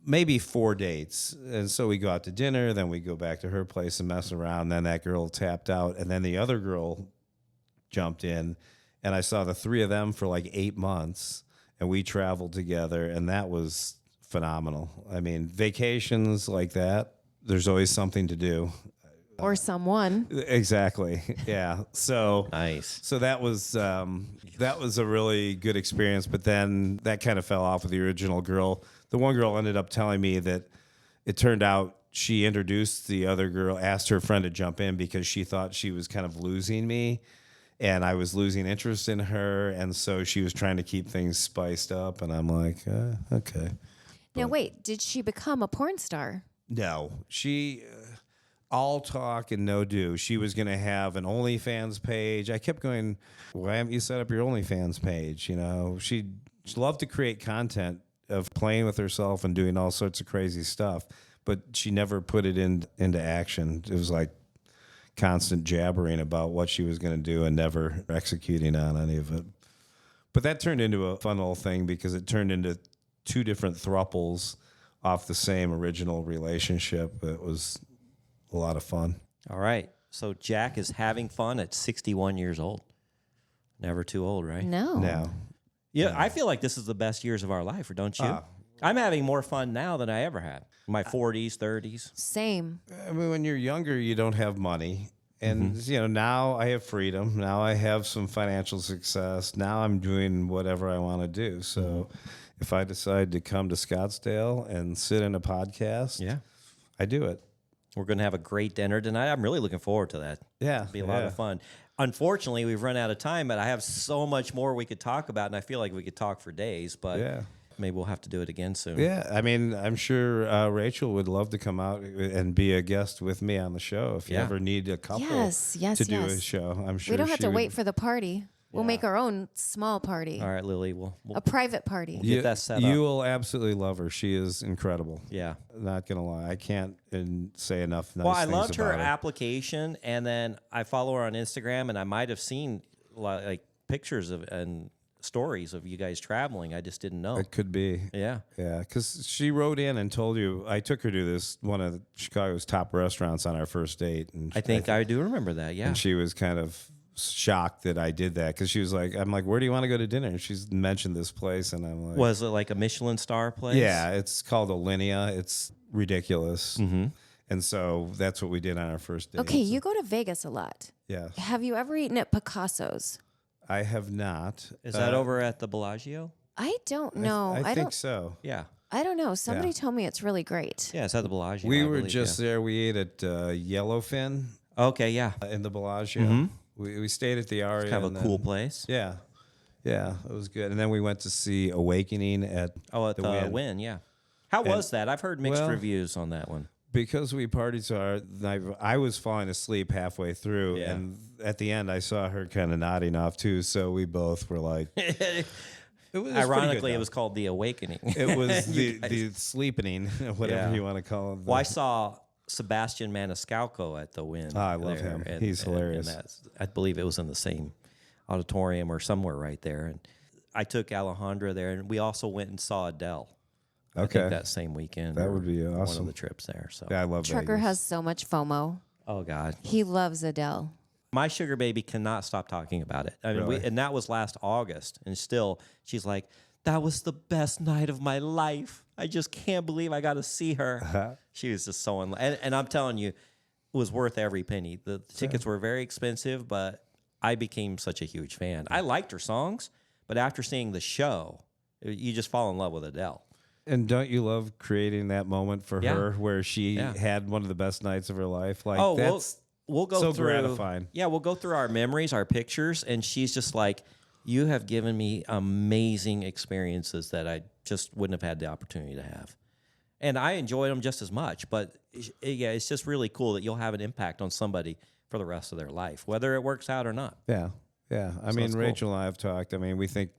[SPEAKER 1] maybe 4 dates. And so we go out to dinner, then we go back to her place and mess around. Then that girl tapped out, and then the other girl jumped in, and I saw the three of them for like 8 months, and we traveled together, and that was phenomenal. I mean, vacations like that, there's always something to do.
[SPEAKER 2] Or someone.
[SPEAKER 1] Exactly. Yeah. So
[SPEAKER 3] Nice.
[SPEAKER 1] So that was a really good experience. But then that kind of fell off with the original girl. The one girl ended up telling me that it turned out she introduced the other girl, asked her friend to jump in because she thought she was kind of losing me, and I was losing interest in her, and so she was trying to keep things spiced up. And I'm like, okay.
[SPEAKER 2] Now, wait, did she become a porn star?
[SPEAKER 1] No, she. All talk and no do. She was going to have an OnlyFans page. I kept going, why haven't you set up your OnlyFans page? She loved to create content of playing with herself and doing all sorts of crazy stuff, but she never put it into action. It was like constant jabbering about what she was going to do and never executing on any of it. But that turned into a fun little thing because it turned into two different thruples off the same original relationship. It was a lot of fun.
[SPEAKER 3] All right. So Jack is having fun at 61 years old. Never too old, right?
[SPEAKER 2] No.
[SPEAKER 1] Now,
[SPEAKER 3] Yeah, I feel like this is the best years of our life, or don't you? I'm having more fun now than I ever had. My 40s, 30s.
[SPEAKER 2] Same.
[SPEAKER 1] I mean, when you're younger, you don't have money. And, now I have freedom. Now I have some financial success. Now I'm doing whatever I want to do. So if I decide to come to Scottsdale and sit in a podcast,
[SPEAKER 3] Yeah.
[SPEAKER 1] I do it.
[SPEAKER 3] We're going to have a great dinner tonight. I'm really looking forward to that.
[SPEAKER 1] Yeah.
[SPEAKER 3] It'll be a lot of fun. Unfortunately, we've run out of time, but I have so much more we could talk about, and I feel like we could talk for days, but
[SPEAKER 1] Yeah.
[SPEAKER 3] maybe we'll have to do it again soon.
[SPEAKER 1] Yeah. I mean, I'm sure Rachel would love to come out and be a guest with me on the show if you
[SPEAKER 3] Yeah.
[SPEAKER 1] ever need a couple
[SPEAKER 2] Yes,
[SPEAKER 1] to do a
[SPEAKER 2] yes.
[SPEAKER 1] show. I'm sure
[SPEAKER 2] We don't have
[SPEAKER 1] she
[SPEAKER 2] to
[SPEAKER 1] would-
[SPEAKER 2] wait for the party. We'll make our own small party,
[SPEAKER 3] All right, Lily, we'll
[SPEAKER 2] a private party.
[SPEAKER 3] get that set
[SPEAKER 1] You
[SPEAKER 3] up.
[SPEAKER 1] will absolutely love her. She is incredible.
[SPEAKER 3] Yeah.
[SPEAKER 1] Not gonna lie, I can't say enough nice
[SPEAKER 3] Well, I
[SPEAKER 1] things
[SPEAKER 3] loved her
[SPEAKER 1] about
[SPEAKER 3] application, and then I follow her on Instagram, and I might have seen like pictures of and stories of you guys traveling. I just didn't know.
[SPEAKER 1] It could be.
[SPEAKER 3] Yeah.
[SPEAKER 1] Yeah, because she wrote in and told you. I took her to this one of Chicago's top restaurants on our first date, and
[SPEAKER 3] I think I do remember that. Yeah.
[SPEAKER 1] and she was kind of shocked that I did that because she was like, "I'm like, where do you want to go to dinner?" And she's mentioned this place, and I'm like,
[SPEAKER 3] Was it like a Michelin star place?
[SPEAKER 1] "Yeah, it's called Alinea. It's ridiculous."
[SPEAKER 3] Mm-hmm.
[SPEAKER 1] And so that's what we did on our first date.
[SPEAKER 2] Okay, you go to Vegas a lot.
[SPEAKER 1] Yeah,
[SPEAKER 2] Have you ever eaten at Picasso's?
[SPEAKER 1] I have not.
[SPEAKER 3] Is that over at the Bellagio?
[SPEAKER 2] I don't know.
[SPEAKER 1] I think
[SPEAKER 2] don't.
[SPEAKER 1] so.
[SPEAKER 3] Yeah.
[SPEAKER 2] I don't know. Somebody told me it's really great.
[SPEAKER 3] Yeah, it's at the Bellagio.
[SPEAKER 1] We
[SPEAKER 3] I
[SPEAKER 1] were
[SPEAKER 3] believe,
[SPEAKER 1] just there. We ate at Yellowfin
[SPEAKER 3] Okay, yeah.
[SPEAKER 1] in the Bellagio. We stayed at the Aria.
[SPEAKER 3] It's kind of
[SPEAKER 1] and
[SPEAKER 3] a cool
[SPEAKER 1] then-
[SPEAKER 3] place.
[SPEAKER 1] Yeah, yeah, it was good. And then we went to see Awakening at
[SPEAKER 3] Oh, at the
[SPEAKER 1] Wynn.
[SPEAKER 3] Wynn, yeah. How was that? I've heard mixed
[SPEAKER 1] well,
[SPEAKER 3] reviews on that one.
[SPEAKER 1] Because we partied so hard, I was falling asleep halfway through,
[SPEAKER 3] Yeah.
[SPEAKER 1] and at the end I saw her kind of nodding off too. So we both were like, it was
[SPEAKER 3] Ironically, it
[SPEAKER 1] it
[SPEAKER 3] was called The Awakening.
[SPEAKER 1] it was
[SPEAKER 3] You
[SPEAKER 1] the sleepening, whatever
[SPEAKER 3] Yeah.
[SPEAKER 1] you want to call it.
[SPEAKER 3] Well, I saw Sebastian Maniscalco at the Wynn.
[SPEAKER 1] I love him. He's hilarious.
[SPEAKER 3] I believe it was in the same auditorium or somewhere right there. And I took Alejandra there, and we also went and saw Adele. I think that same weekend.
[SPEAKER 1] That would be
[SPEAKER 3] One
[SPEAKER 1] awesome.
[SPEAKER 3] of the trips there. So
[SPEAKER 1] Yeah, I love
[SPEAKER 2] Trucker
[SPEAKER 1] Vegas.
[SPEAKER 2] has so much FOMO.
[SPEAKER 3] oh God,
[SPEAKER 2] He loves Adele.
[SPEAKER 3] my sugar baby cannot stop talking about it. I mean,
[SPEAKER 1] Really?
[SPEAKER 3] and that was last August, and still she's like, "That was the best night of my life. I just can't believe I got to see her." She was just so in love, and I'm telling you, it was worth every penny. The tickets were very expensive, but I became such a huge fan. I liked her songs, but after seeing the show, you just fall in love with Adele.
[SPEAKER 1] And don't you love creating that moment for
[SPEAKER 3] Yeah.
[SPEAKER 1] her where she
[SPEAKER 3] Yeah.
[SPEAKER 1] had one of the best nights of her life? Like
[SPEAKER 3] Oh,
[SPEAKER 1] that's
[SPEAKER 3] we'll go
[SPEAKER 1] so
[SPEAKER 3] through,
[SPEAKER 1] gratifying.
[SPEAKER 3] Yeah, we'll go through our memories, our pictures, and she's just like, "You have given me amazing experiences that I just wouldn't have had the opportunity to have." And I enjoyed them just as much. But yeah, it's just really cool that you'll have an impact on somebody for the rest of their life, whether it works out or not.
[SPEAKER 1] Yeah. Yeah. I mean,
[SPEAKER 3] it's cool.
[SPEAKER 1] Rachel and I have talked. I mean, we think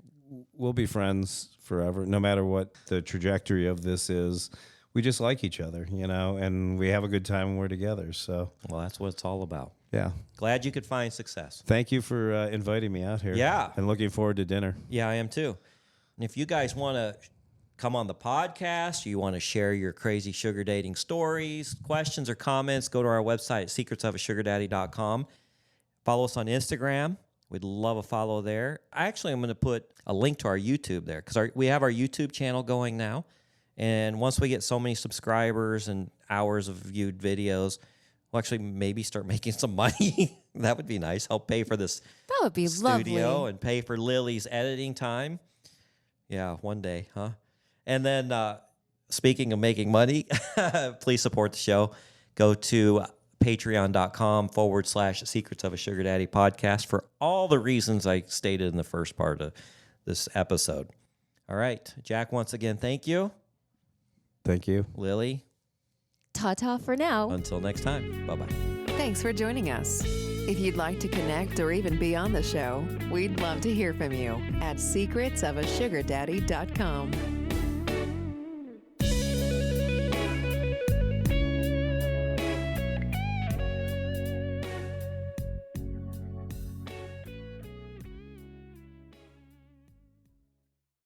[SPEAKER 1] we'll be friends forever, no matter what the trajectory of this is. We just like each other, and we have a good time when we're together. So,
[SPEAKER 3] Well, that's what it's all about.
[SPEAKER 1] yeah.
[SPEAKER 3] Glad you could find success.
[SPEAKER 1] Thank you for inviting me out here.
[SPEAKER 3] Yeah.
[SPEAKER 1] And looking forward to dinner.
[SPEAKER 3] Yeah, I am too. And if you guys want to come on the podcast, you want to share your crazy sugar dating stories, questions, or comments, go to our website, secretsofasugardaddy.com. Follow us on Instagram. We'd love a follow there. Actually, I'm going to put a link to our YouTube there because we have our YouTube channel going now. And once we get so many subscribers and hours of viewed videos, we'll actually maybe start making some money. That would be nice. Help pay for this
[SPEAKER 2] That would be
[SPEAKER 3] studio
[SPEAKER 2] lovely.
[SPEAKER 3] and pay for Lily's editing time. Yeah, one day, huh? And then speaking of making money, please support the show. Go to patreon.com/Secrets of a Sugar Daddy podcast for all the reasons I stated in the first part of this episode. All right, Jack, once again, thank you.
[SPEAKER 1] Thank you.
[SPEAKER 3] Lily,
[SPEAKER 2] Ta-ta for now.
[SPEAKER 3] until next time, bye-bye.
[SPEAKER 5] Thanks for joining us. If you'd like to connect or even be on the show, we'd love to hear from you at secretsofasugardaddy.com.